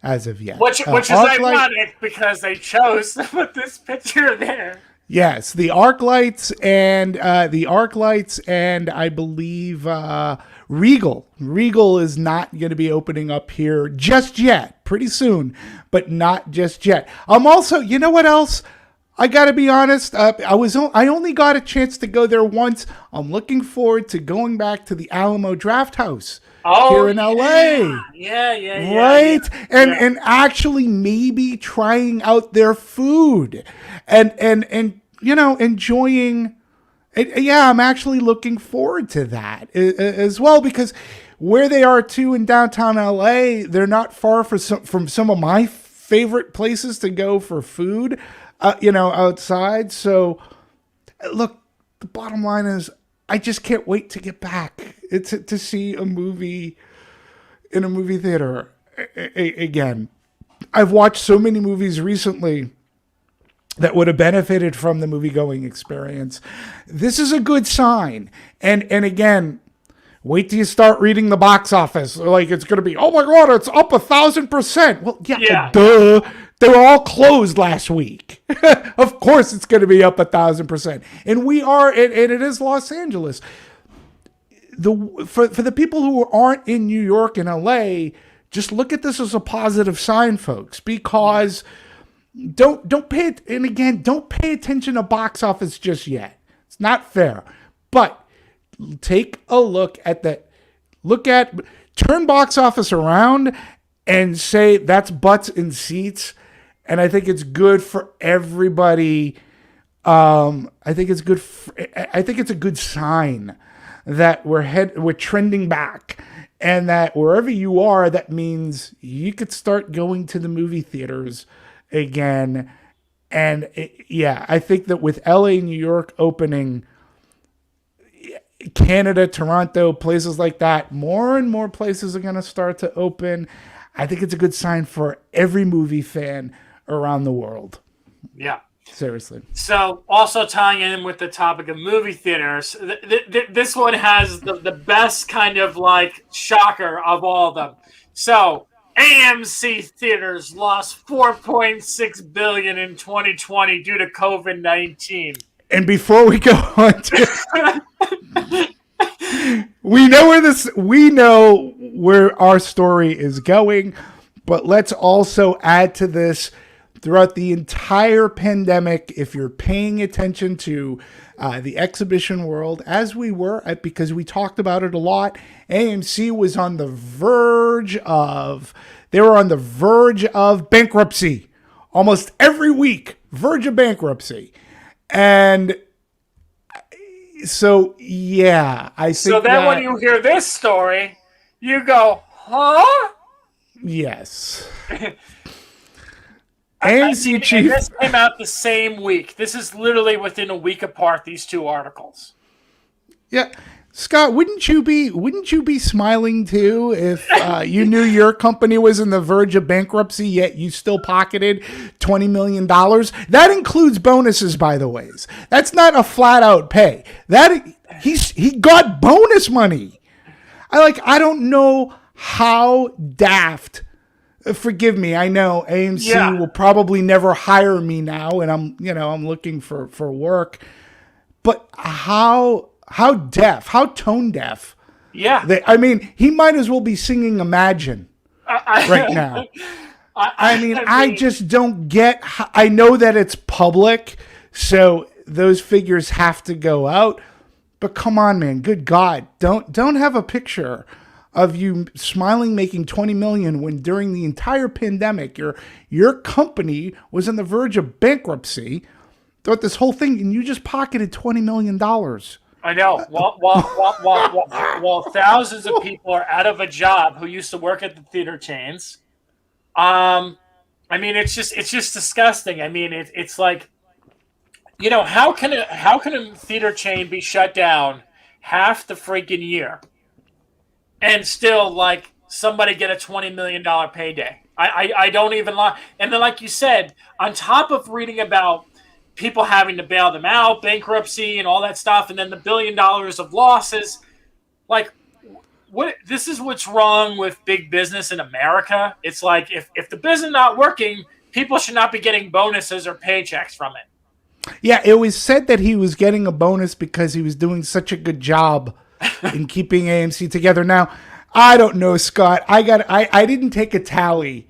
as of yet. which is ironic because they chose to put this picture there. Yes, the ArcLights and I believe Regal. Regal is not going to be opening up here just yet. Pretty soon, but not just yet. I'm also, you know what else? I got to be honest. I only got a chance to go there once. I'm looking forward to going back to the Alamo Draft House here in LA. Yeah. Right? And actually maybe trying out their food and you know, enjoying it. Yeah, I'm actually looking forward to that as well, because where they are too in downtown LA, they're not far from some of my favorite places to go for food, you know, outside. So look, the bottom line is I just can't wait to get back to see a movie in a movie theater again. I've watched so many movies recently that would have benefited from the movie-going experience. This is a good sign. And again, wait till you start reading the box office. Like, it's going to be, oh my God, it's up 1,000%. Well, yeah. Duh. They were all closed last week. Of course it's going to be up 1,000%. And we are, and it is Los Angeles. For the people who aren't in New York and LA, just look at this as a positive sign, folks, because don't pay it. And again, don't pay attention to box office just yet. It's not fair. But take a look at turn box office around and say that's butts in seats. And I think it's good for everybody. I think it's a good sign that we're trending back, and that wherever you are, that means you could start going to the movie theaters again. And I think that with LA, New York opening, Canada, Toronto, places like that, more and more places are going to start to open. I think it's a good sign for every movie fan around the world. Yeah. Seriously. So, also tying in with the topic of movie theaters, this one has the best kind of like shocker of all of them. So, AMC theaters lost $4.6 billion in 2020 due to COVID-19. And before we go on to we know where our story is going, but let's also add to this. Throughout the entire pandemic, if you're paying attention to the exhibition world, as we were, because we talked about it a lot, AMC was on the verge of bankruptcy. Almost every week, verge of bankruptcy. And so, yeah, I think so then when you hear this story, you go, huh? Yes. AMC chief. And this came out the same week. This is literally within a week apart, these two articles. Yeah. Scott, wouldn't you be smiling too if you knew your company was on the verge of bankruptcy, yet you still pocketed $20 million? That includes bonuses, by the way. That's not a flat out pay. He got bonus money. I don't know how daft. Forgive me. I know AMC will probably never hire me now, and I'm looking for work. But how deaf, how tone deaf. Yeah. He might as well be singing Imagine right now. I just don't get. I know that it's public, so those figures have to go out. But come on, man. Good God, don't have a picture of you smiling, making $20 million when during the entire pandemic your company was on the verge of bankruptcy throughout this whole thing, and you just pocketed $20 million. I know. While thousands of people are out of a job who used to work at the theater chains, it's just disgusting. It's like, how can a theater chain be shut down half the freaking year and still like somebody get a $20 million payday? I don't even lie. And then, like you said, on top of reading about people having to bail them out, bankruptcy, and all that stuff, and then the $1 billion of losses, like, what? This is what's wrong with big business in America. It's like if the business not working, people should not be getting bonuses or paychecks from it. Yeah, it was said that he was getting a bonus because he was doing such a good job in keeping AMC together. Now, I don't know, Scott. I didn't take a tally.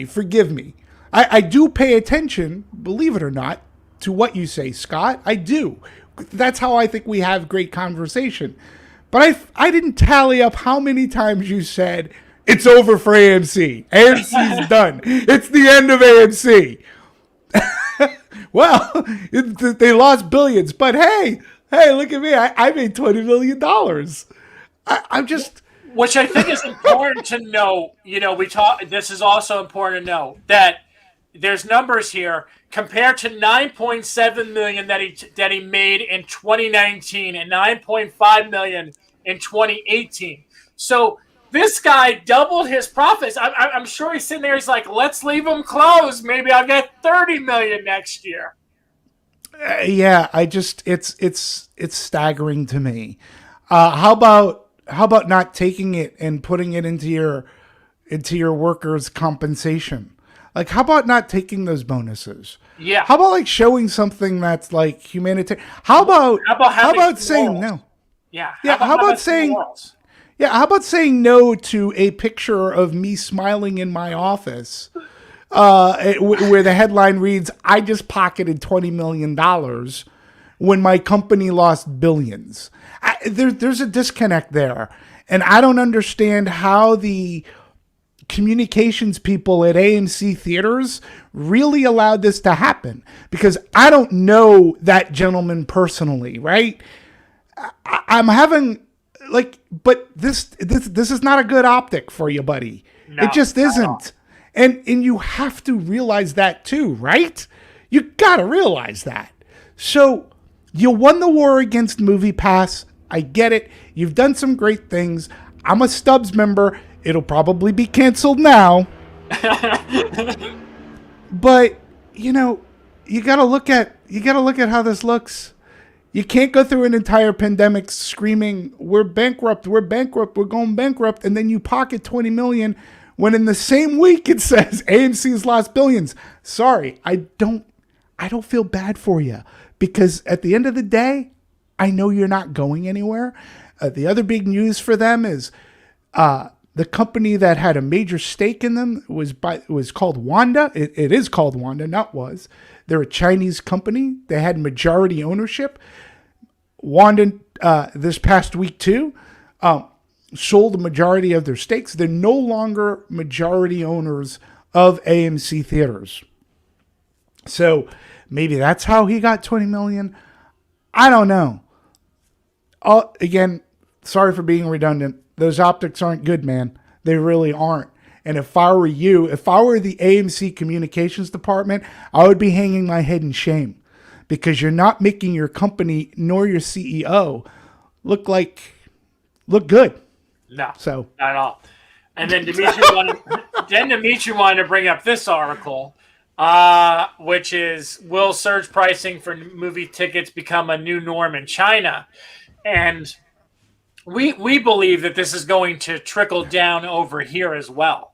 Forgive me. I do pay attention, believe it or not, to what you say, Scott. I do. That's how I think we have great conversation. But I didn't tally up how many times you said, it's over for AMC. AMC's done. It's the end of AMC. Well, they lost billions. But hey, look at me. I made $20 million. I'm just... Which I think is important to know. This is also important to know that there's numbers here compared to $9.7 million that he made in 2019 and $9.5 million in 2018. So this guy doubled his profits. I'm sure he's sitting there. He's like, let's leave him closed. Maybe I'll get $30 million next year. Yeah, it's staggering to me. How about not taking it and putting it into your workers' compensation? Like, how about not taking those bonuses? Yeah. How about like showing something that's like humanitarian? How about saying no? Yeah. How about saying no to a picture of me smiling in my office, where the headline reads, "I just pocketed $20 million," when my company lost billions? There's a disconnect there, and I don't understand how the communications people at AMC theaters really allowed this to happen, because I don't know that gentleman personally, right? I'm having but this is not a good optic for you, buddy. No, it just isn't. And you have to realize that too, right? You got to realize that. So you won the war against MoviePass. I get it. You've done some great things. I'm a Stubbs member. It'll probably be canceled now. But, you got to look at how this looks. You can't go through an entire pandemic screaming, we're bankrupt, we're going bankrupt, and then you pocket $20 million when in the same week it says AMC's lost billions. Sorry, I don't feel bad for you, because at the end of the day, I know you're not going anywhere. The other big news for them is the company that had a major stake in them was called Wanda. It is called Wanda, not was. They're a Chinese company. They had majority ownership. Wanda, this past week too, sold the majority of their stakes. They're no longer majority owners of AMC theaters. So maybe that's how he got $20 million. I don't know. Again, sorry for being redundant. Those optics aren't good, man. They really aren't. And if I were the AMC communications department, I would be hanging my head in shame, because you're not making your company nor your CEO look good. No, so not at all. And then Demetri wanted to bring up this article, which is, will surge pricing for movie tickets become a new norm in China? And we believe that this is going to trickle down over here as well.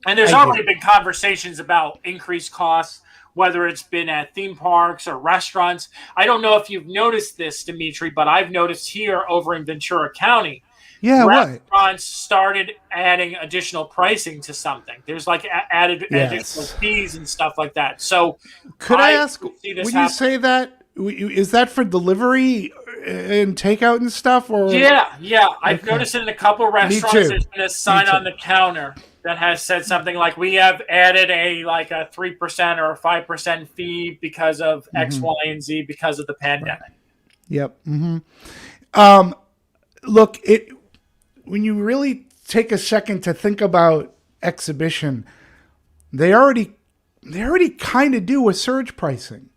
And there's already been conversations about increased costs, whether it's been at theme parks or restaurants. I don't know if you've noticed this, Demetri, but I've noticed here over in Ventura County, restaurants started adding additional pricing to something. There's like added additional fees and stuff like that. So could I ask, when you say that, is that for delivery and takeout and stuff? Or yeah. I've noticed it in a couple restaurants. There's been a sign on the counter that has said something like, we have added a 3% or a 5% fee because of X, Y, and Z because of the pandemic. Right. Yep. Look, when you really take a second to think about exhibition, they already kind of do a surge pricing.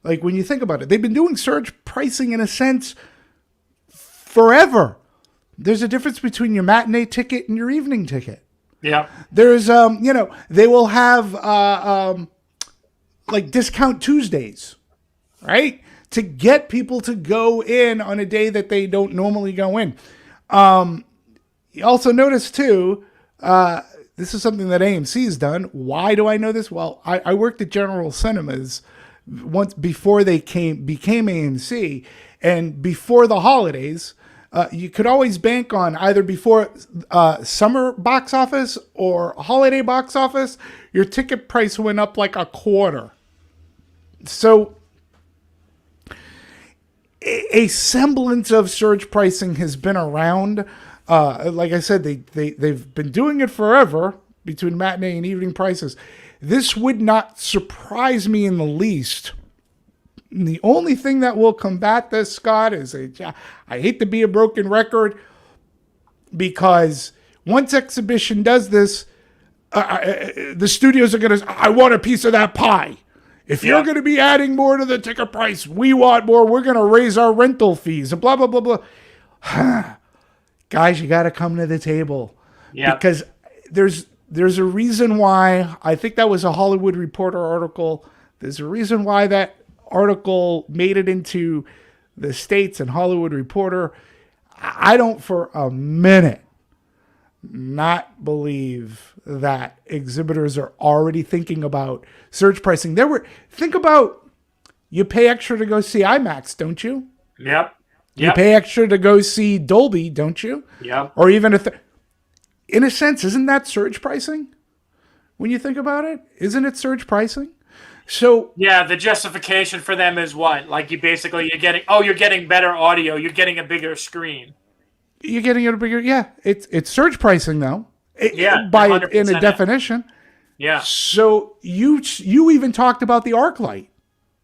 Like, when you think about it, they've been doing surge pricing in a sense forever. There's a difference between your matinee ticket and your evening ticket. Yep. There's they will have like discount Tuesdays, right? To get people to go in on a day that they don't normally go in. You also notice too, this is something that AMC's done. Why do I know this? Well, I worked at General Cinemas once before they became AMC, and before the holidays, you could always bank on either before summer box office or holiday box office, your ticket price went up like a quarter. So a semblance of surge pricing has been around. Like I said, they've been doing it forever between matinee and evening prices. This would not surprise me in the least. And the only thing that will combat this, Scott, is I hate to be a broken record, because once exhibition does this, the studios are going to, I want a piece of that pie. If you're going to be adding more to the ticket price, we want more. We're going to raise our rental fees and blah, blah, blah, blah. Guys, you got to come to the table. Yeah. Because there's a reason why, I think that was a Hollywood Reporter article. There's a reason why that article made it into the States and Hollywood Reporter. I don't for a minute not believe that exhibitors are already thinking about surge pricing. Think about, you pay extra to go see IMAX, don't you? Yep. You pay extra to go see Dolby, don't you? Yep. Or even in a sense, isn't that surge pricing? When you think about it, isn't it surge pricing? So yeah, the justification for them is what? Like you're getting better audio, you're getting a bigger screen. You're getting a bigger, it's surge pricing though. In a definition. Yeah. So you even talked about the arc light,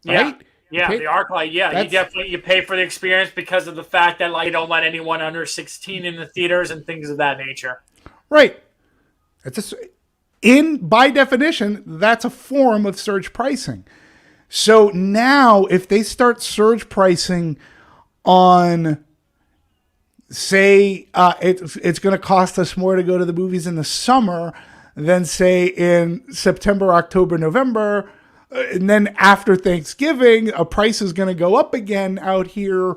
right? Yeah, the arc light. Yeah, you pay for the experience because of the fact that like you don't let anyone under 16 in the theaters and things of that nature. Right. By definition, that's a form of surge pricing. So now, if they start surge pricing on, say, it's going to cost us more to go to the movies in the summer than, say, in September, October, November, and then after Thanksgiving, a price is going to go up again out here.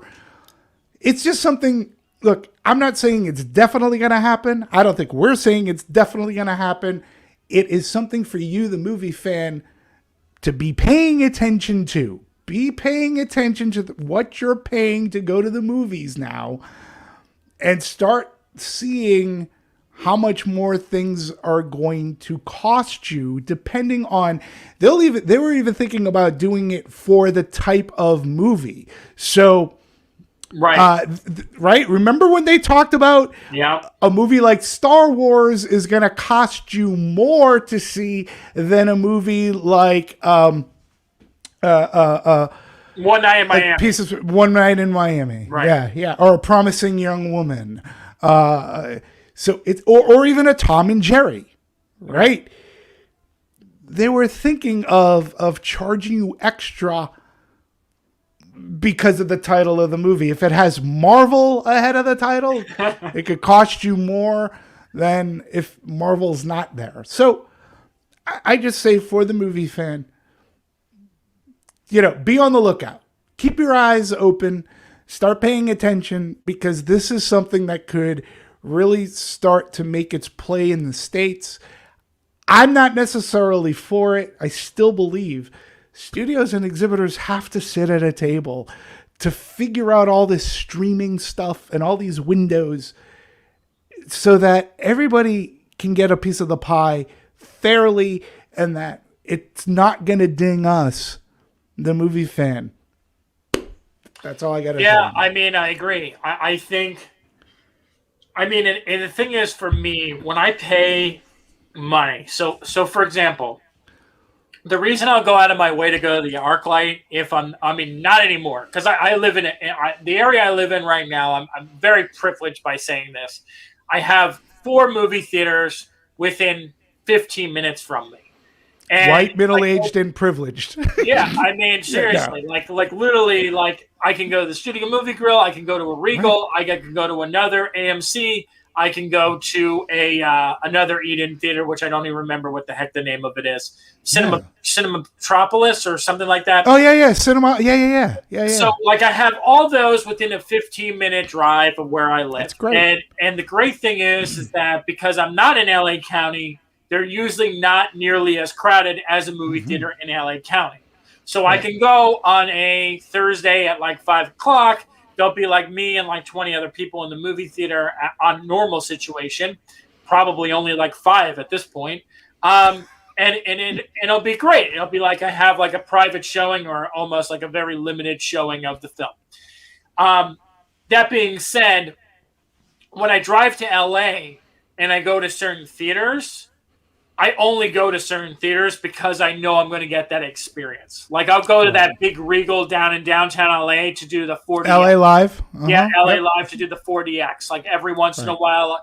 It's just something. Look, I'm not saying it's definitely going to happen. I don't think we're saying it's definitely going to happen. It is something for you, the movie fan, to be paying attention to. Be paying attention to what you're paying to go to the movies now, and start seeing how much more things are going to cost you depending on, they were even thinking about doing it for the type of movie. So, right. Remember when they talked about a movie like Star Wars is going to cost you more to see than a movie like One Night in Miami. One Night in Miami. Right. Yeah. Or A Promising Young Woman. So it's or even a Tom and Jerry, right? They were thinking of charging you extra because of the title of the movie. If it has Marvel ahead of the title, it could cost you more than if Marvel's not there. So I just say, for the movie fan, be on the lookout. Keep your eyes open. Start paying attention, because this is something that could really start to make its play in the States. I'm not necessarily for it. I still believe studios and exhibitors have to sit at a table to figure out all this streaming stuff and all these windows so that everybody can get a piece of the pie fairly, and that it's not going to ding us, the movie fan. That's all I got to say. Yeah, I mean, I agree. I think... and the thing is, for me, when I pay money, so for example, the reason I'll go out of my way to go to the ArcLight, not anymore, because I live in the area I live in right now. I'm very privileged by saying this. I have 4 movie theaters within 15 minutes from me. And white, middle-aged, and privileged. Yeah, seriously, like literally, like I can go to the Studio Movie Grill, I can go to a Regal, I can go to another AMC, I can go to a another Eden theater, which I don't even remember what the heck the name of it is, Yeah. Cinematropolis or something like that. Oh yeah, yeah. Cinema. Yeah, yeah, yeah, yeah, So yeah. like I have all those within a 15-minute drive of where I live. That's great. And the great thing is that because I'm not in LA County, they're usually not nearly as crowded as a movie theater in LA County. So I Right. can go on a Thursday at like 5 o'clock. There'll be like me and like 20 other people in the movie theater on normal situation, probably only like five at this point. And it'll be great. It'll be like I have like a private showing or almost like a very limited showing of the film. Um, that being said, when I drive to LA and I go to certain theaters, I only go to certain theaters because I know I'm going to get that experience. Like I'll go to Right. that big Regal down in downtown LA to do the 40. L.A. Live. Uh Yeah, huh. LA Yep. Live to do the 4DX. Like every once in a Right. while,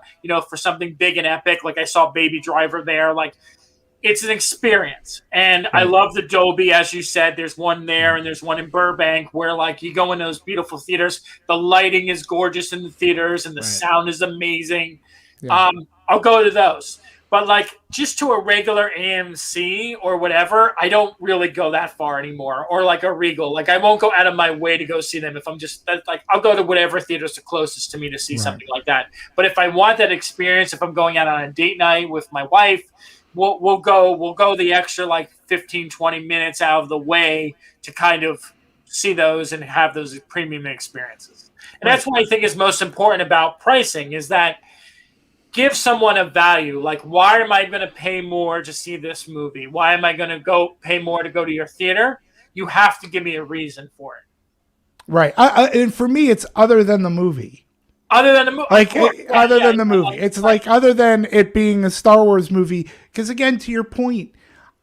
for something big and epic, like I saw Baby Driver there. Like it's an experience. And I Right. love the Dolby, as you said. There's one there and there's one in Burbank where like you go in those beautiful theaters. The lighting is gorgeous in the theaters and the Right. sound is amazing. Yeah. I'll go to those. But like just to a regular AMC or whatever, I don't really go that far anymore. Or like a Regal, like I won't go out of my way to go see them. If I'm just like, I'll go to whatever theater's the closest to me to see Right. something like that. But if I want that experience, if I'm going out on a date night with my wife, we'll go the extra like 15, 20 minutes out of the way to kind of see those and have those premium experiences. And Right. that's what I think is most important about pricing is that give someone a value. Like, why am I going to pay more to see this movie? Why am I going to go pay more to go to your theater? You have to give me a reason for it. Right. And for me, it's other than the movie. Other than the movie, Like other yeah, than the movie, it's like other than it being a Star Wars movie. Because again, to your point,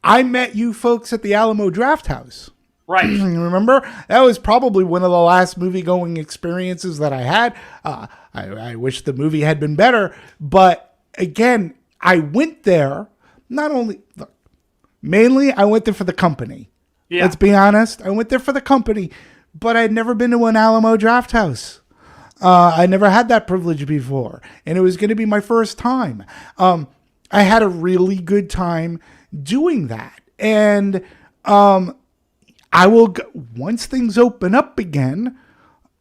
I met you folks at the Alamo Draft House. right. Remember, that was probably one of the last movie going experiences that I had. I wish the movie had been better, but again, I went there not only look, mainly I went there for the company. Yeah. Let's be honest, I went there for the company, but I'd never been to an Alamo Draft House. I never had that privilege before, and it was going to be my first time. I had a really good time doing that, and I will go, once things open up again.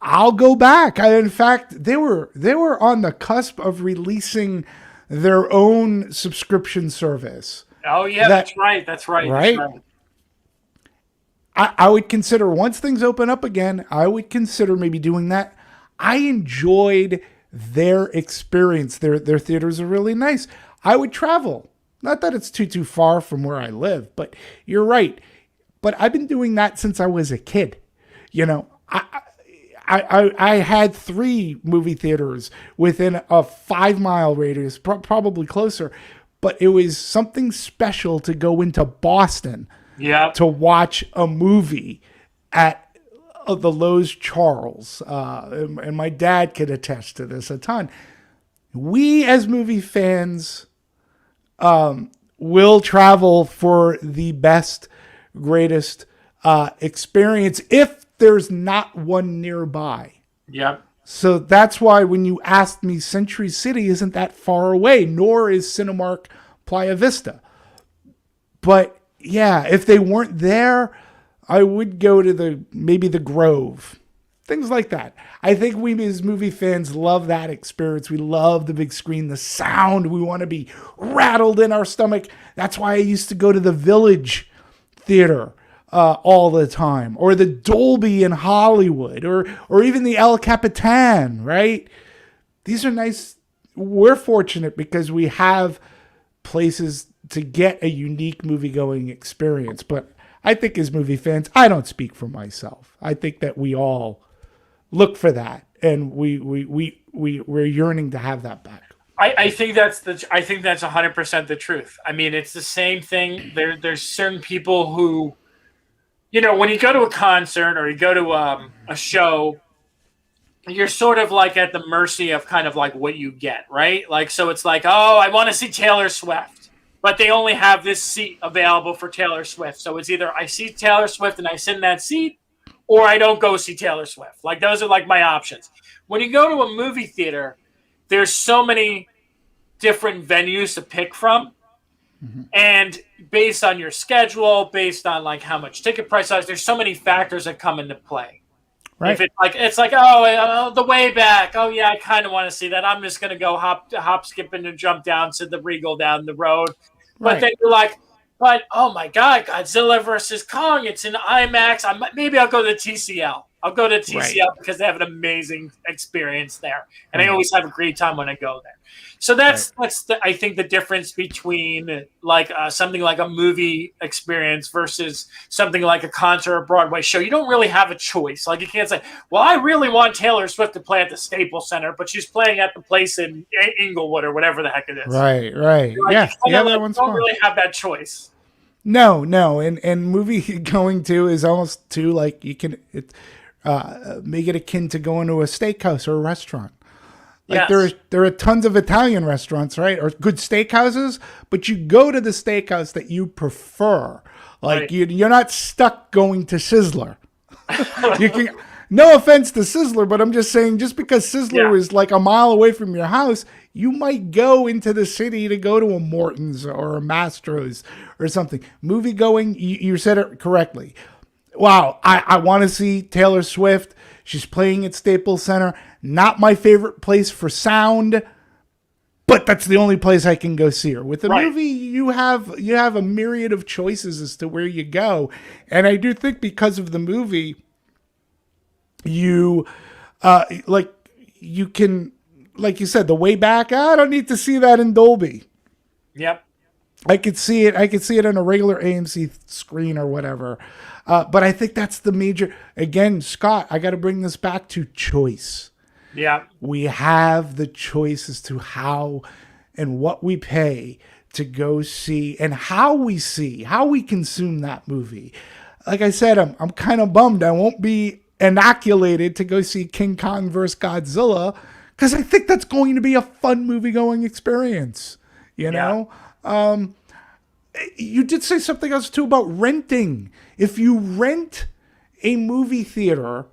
I'll go back. In fact, they were on the cusp of releasing their own subscription service. Oh yeah, that's right. That's right. Right? That's right. I would consider once things open up again, I would consider maybe doing that. I enjoyed their experience. Their theaters are really nice. I would travel. Not that it's too far from where I live, but you're right. But I've been doing that since I was a kid. You know, I had 3 movie theaters within a 5-mile radius, probably closer. But it was something special to go into Boston to watch a movie at the Lowe's Charles. And my dad could attest to this a ton. We as movie fans will travel for the best, greatest experience if there's not one nearby. Yep. So that's why when you asked me, Century City isn't that far away, nor is Cinemark Playa Vista. But yeah, if they weren't there, I would go to maybe the Grove. Things like that. I think we as movie fans love that experience. We love the big screen, the sound. We want to be rattled in our stomach. That's why I used to go to the Village Theater all the time, or the Dolby in Hollywood, or even the El Capitan, right? These are nice. We're fortunate because we have places to get a unique movie-going experience. But I think as movie fans, I don't speak for myself. I think that we all look for that, and we're yearning to have that back. I think that's 100% the truth. I mean, it's the same thing. There's certain people who, when you go to a concert or you go to a show, you're sort of like at the mercy of kind of like what you get, right? Like, so it's like, oh, I want to see Taylor Swift, but they only have this seat available for Taylor Swift. So it's either I see Taylor Swift and I sit in that seat, or I don't go see Taylor Swift. Like, those are like my options. When you go to a movie theater, there's so many different venues to pick from. Mm-hmm. And based on your schedule, based on like how much ticket price is, there's so many factors that come into play. Right. If it's like oh the way back, oh yeah, I kind of want to see that. I'm just gonna go hop, skipping and jump down to the Regal down the road. But Right. then you're like, but oh my god, Godzilla versus Kong, it's in IMAX. Maybe I'll go to TCL. I'll go to TCL Right. because they have an amazing experience there, and I Right. always have a great time when I go there. So Right. that's I think the difference between like something like a movie experience versus something like a concert or Broadway show. You don't really have a choice. Like you can't say, well, I really want Taylor Swift to play at the Staples Center, but she's playing at the place in Inglewood or whatever the heck it is. Right. Right. Like, Yeah. Yeah. That like, one's don't fun. really have that choice. No, no, and movie going to is almost too like you can make it akin to going to a steakhouse or a restaurant. Like Yes. there are tons of Italian restaurants, right, or good steakhouses, but you go to the steakhouse that you prefer. Like Right. you're not stuck going to Sizzler. You can. No offense to Sizzler, but I'm just saying, just because Sizzler Yeah. is like a mile away from your house, you might go into the city to go to a Morton's or a Mastro's or something. Movie going, you said it correctly. Wow, I want to see Taylor Swift. She's playing at Staples Center. Not my favorite place for sound, but that's the only place I can go see her. With a Right. movie, you have a myriad of choices as to where you go, and I do think because of the movie, you like you can, like you said, the way back. I don't need to see that in Dolby. Yep. I could see it. I could see it on a regular AMC screen or whatever. But I think that's the major. Again, Scott, I got to bring this back to choice. Yeah. We have the choice as to how and what we pay to go see and how we consume that movie. Like I said, I'm kind of bummed I won't be inoculated to go see King Kong vs. Godzilla because I think that's going to be a fun movie going experience. You know? You did say something else too about renting. If you rent a movie theater,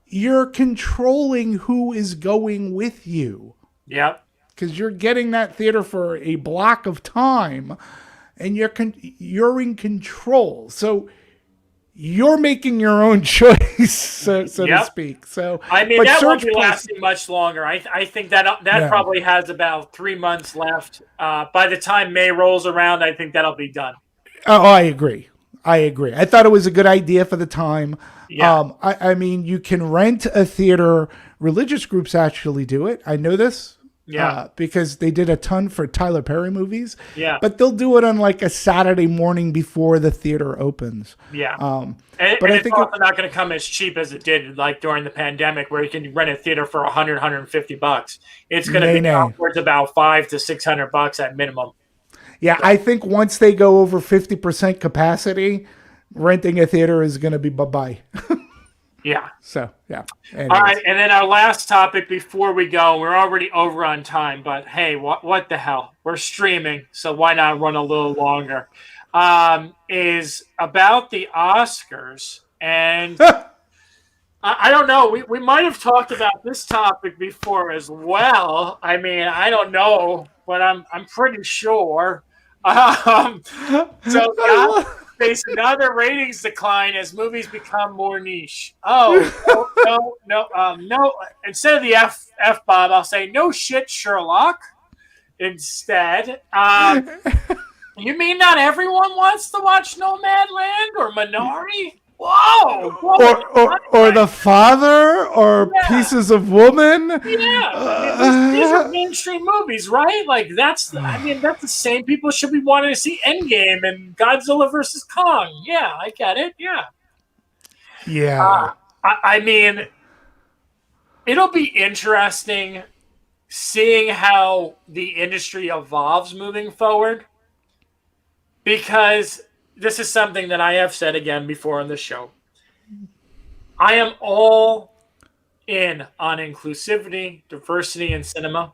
you're controlling who is going with you Yep. because you're getting that theater for a block of time, and you're in control. So you're making your own choice, so to Yep. speak. So I mean, but that won't Search be Plus- lasting much longer. I think that No. probably has about 3 months left. By the time May rolls around, I think that'll be done. Oh, I agree. I thought it was a good idea for the time. Yeah. I mean, you can rent a theater. Religious groups actually do it. I know this. Yeah. Because they did a ton for Tyler Perry movies. Yeah. But they'll do it on like a Saturday morning before the theater opens. Yeah. But And I it's think also not going to come as cheap as it did like during the pandemic, where you can rent a theater for $150. It's going to be upwards about $500 to $600 at minimum. Yeah, I think once they go over 50% capacity, renting a theater is going to be bye-bye. Yeah. So, yeah. Anyways. All right, and then our last topic before we go, we're already over on time, but hey, what the hell? We're streaming, so why not run a little longer? Is about the Oscars, and I don't know. We might have talked about this topic before as well. I mean, I don't know, but I'm pretty sure. So face another ratings decline as movies become more niche. Oh no! Instead of the F Bob, I'll say no shit, Sherlock. Instead, you mean not everyone wants to watch Nomadland or Minari? Whoa! Or The Father, or Pieces of Woman. Yeah, these are mainstream movies, right? Like that's the same people should be wanting to see Endgame and Godzilla versus Kong. Yeah, I get it. Yeah. I mean, it'll be interesting seeing how the industry evolves moving forward, because this is something that I have said again before on the show. I am all in on inclusivity, diversity in cinema.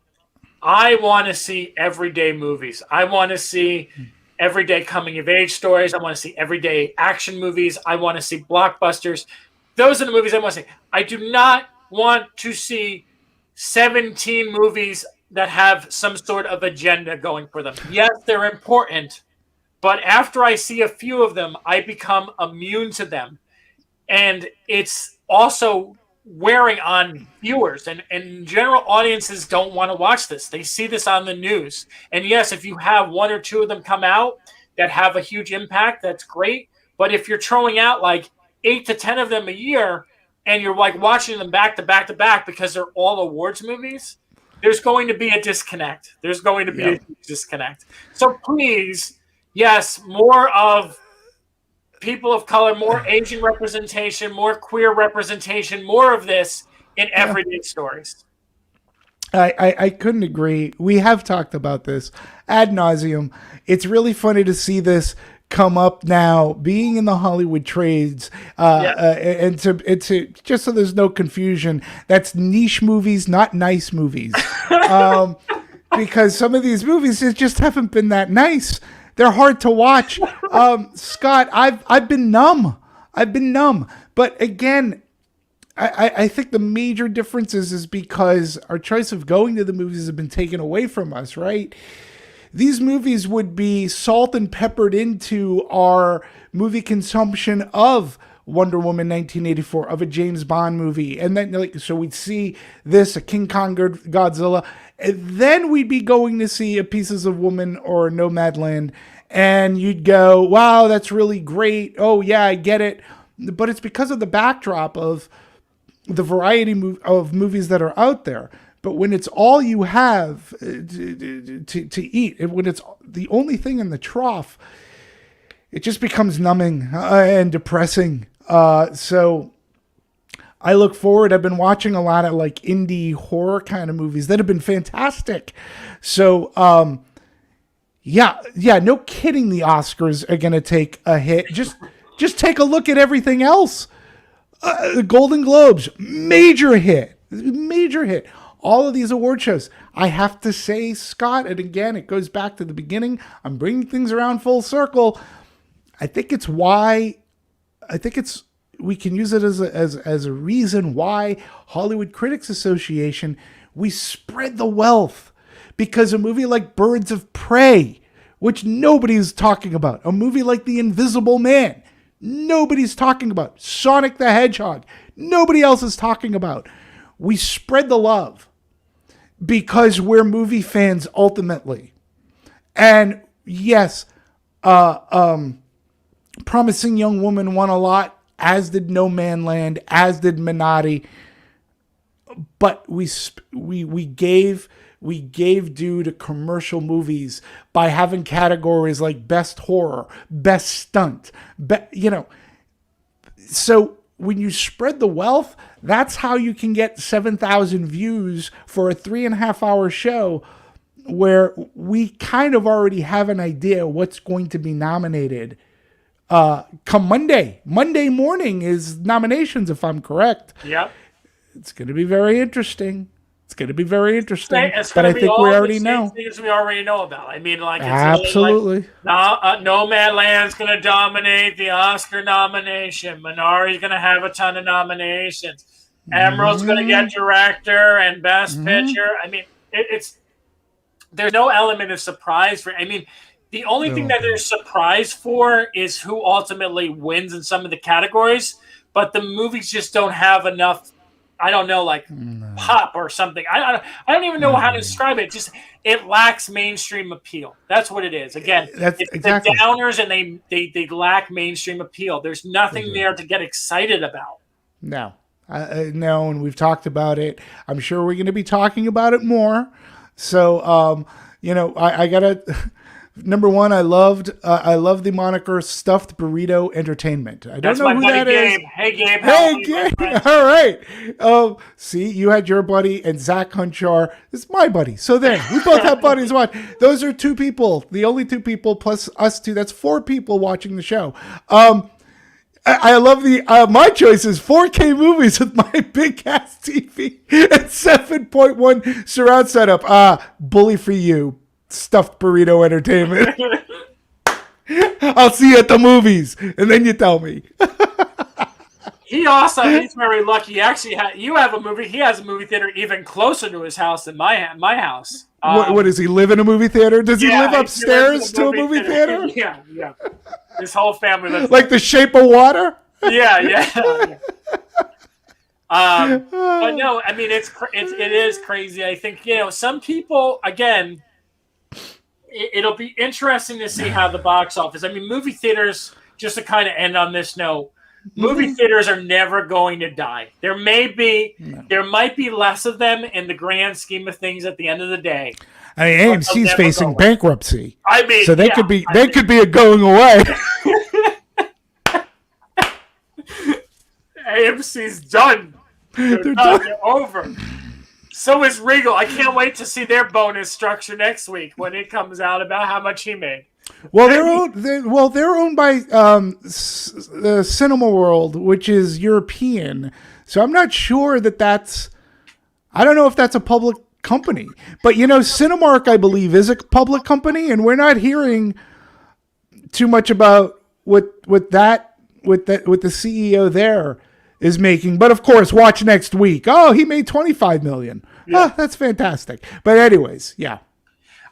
I want to see everyday movies. I want to see everyday coming of age stories. I want to see everyday action movies. I want to see blockbusters. Those are the movies I want to see. I do not want to see 17 movies that have some sort of agenda going for them. Yes, they're important, but after I see a few of them, I become immune to them. And it's also wearing on viewers, and general audiences don't want to watch this. They see this on the news. And yes, if you have one or two of them come out that have a huge impact, that's great. But if you're throwing out like 8 to 10 of them a year and you're like watching them back to back to back because they're all awards movies, there's going to be a disconnect. There's going to be a huge disconnect. So please, yes, more of people of color, more Asian representation, more queer representation, more of this in everyday stories. I couldn't agree. We have talked about this ad nauseum. It's really funny to see this come up now, being in the Hollywood trades, and to just so there's no confusion, that's niche movies, not nice movies, because some of these movies just haven't been that nice. They're hard to watch. Scott, I've been numb. But again, I think the major difference is because our choice of going to the movies has been taken away from us, right? These movies would be salt and peppered into our movie consumption of Wonder Woman 1984, of a James Bond movie. And then, so we'd see this, a King Kong Godzilla, and then we'd be going to see a Pieces of Woman or Nomadland, and you'd go, wow, that's really great. Oh, yeah, I get it. But it's because of the backdrop of the variety of movies that are out there. But when it's all you have to eat, and when it's the only thing in the trough, it just becomes numbing and depressing. So I look forward. I've been watching a lot of like indie horror kind of movies that have been fantastic. So yeah, no kidding. The Oscars are going to take a hit. Just take a look at everything else. The Golden Globes, major hit. All of these award shows. I have to say, Scott, and again, it goes back to the beginning. I'm bringing things around full circle. I think we can use it as a reason why Hollywood Critics Association, we spread the wealth, because a movie like Birds of Prey, which nobody's talking about, a movie like The Invisible Man, nobody's talking about, Sonic the Hedgehog, nobody else is talking about. We spread the love because we're movie fans ultimately. And yes, Promising Young Woman won a lot, as did No Man Land, as did Minari. But we gave due to commercial movies by having categories like best horror, best stunt, so when you spread the wealth, that's how you can get 7,000 views for a 3.5 hour show, where we kind of already have an idea what's going to be nominated. Come Monday morning is nominations, if I'm correct. Yep. It's going to be very interesting. But I think we already know. Things we already know about. I mean, like, it's absolutely. Like, Nomadland's going to dominate the Oscar nomination. Minari's going to have a ton of nominations. Emerald's going to get director and best picture. I mean, there's no element of surprise for. I mean, the only thing that there's surprise for is who ultimately wins in some of the categories. But the movies just don't have enough. I don't know, like pop or something. I don't even know how to describe it. Just it lacks mainstream appeal. That's what it is. Again, it's exactly. The downers, and they lack mainstream appeal. There's nothing there to get excited about. No, and we've talked about it. I'm sure we're going to be talking about it more. So, I gotta. Number one, I love the moniker Stuffed Burrito Entertainment. I don't know who that is. Hey, Gabe. Hey, Gabe. All right. See, you had your buddy, and Zach Hunchar is my buddy. So there, we both have buddies watch. Those are two people, the only two people plus us two. That's four people watching the show. I love my choice is 4K movies with my big ass TV and 7.1 surround setup. Bully for you. Stuffed Burrito Entertainment. I'll see you at the movies, and then you tell me. He's very lucky. Actually, you have a movie. He has a movie theater even closer to his house than my house. What does he live in a movie theater? Does he live he lives upstairs in to a movie theater? Yeah. His whole family lives Like The Shape of Water? Yeah. But no, I mean it is crazy. I think some people again. It'll be interesting to see how the box office. I mean, movie theaters. Just to kind of end on this note, movie theaters are never going to die. There might be less of them in the grand scheme of things at the end of the day. I mean, AMC's facing bankruptcy. I mean, so they could be a going away. AMC's done. They're done. They're over. So is Regal. I can't wait to see their bonus structure next week when it comes out about how much he made. Well, they're owned by Cinema World, which is European. So I'm not sure that's. I don't know if that's a public company, but Cinemark, I believe, is a public company, and we're not hearing too much about what the CEO there is making. But of course, watch next week. Oh, he made $25 million. Yeah. Oh, that's fantastic. But anyways, yeah.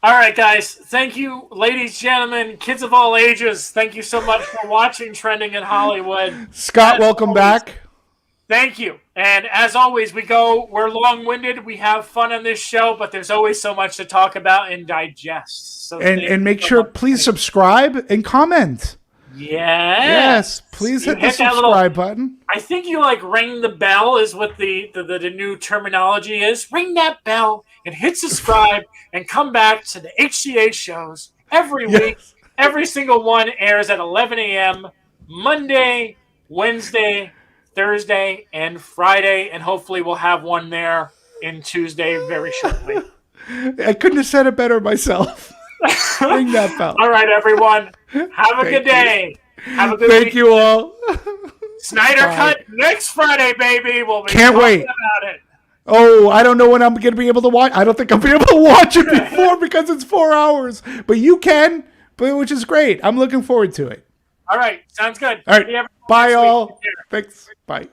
All right, guys. Thank you, ladies, gentlemen, kids of all ages. Thank you so much for watching Trending in Hollywood. Scott, welcome back. Thank you. And as always, we're long-winded. We have fun on this show, but there's always so much to talk about and digest. So and make sure, please subscribe and comment. Yes. Please hit the subscribe button. I think you ring the bell is what the new terminology is. Ring that bell and hit subscribe and come back to the HCA shows every week. Every single one airs at 11 a.m. Monday, Wednesday, Thursday, and Friday. And hopefully we'll have one there in Tuesday very shortly. I couldn't have said it better myself. Ring that bell. All right, everyone. Have a good day. Have a good week. Thank you all. Snyder Cut next Friday, baby. We'll be Can't wait about it. Oh, I don't know when I'm going to be able to watch. I don't think I'll be able to watch it before because it's 4 hours. But you can, which is great. I'm looking forward to it. All right. Sounds good. All right. Bye, all. Thanks. Bye.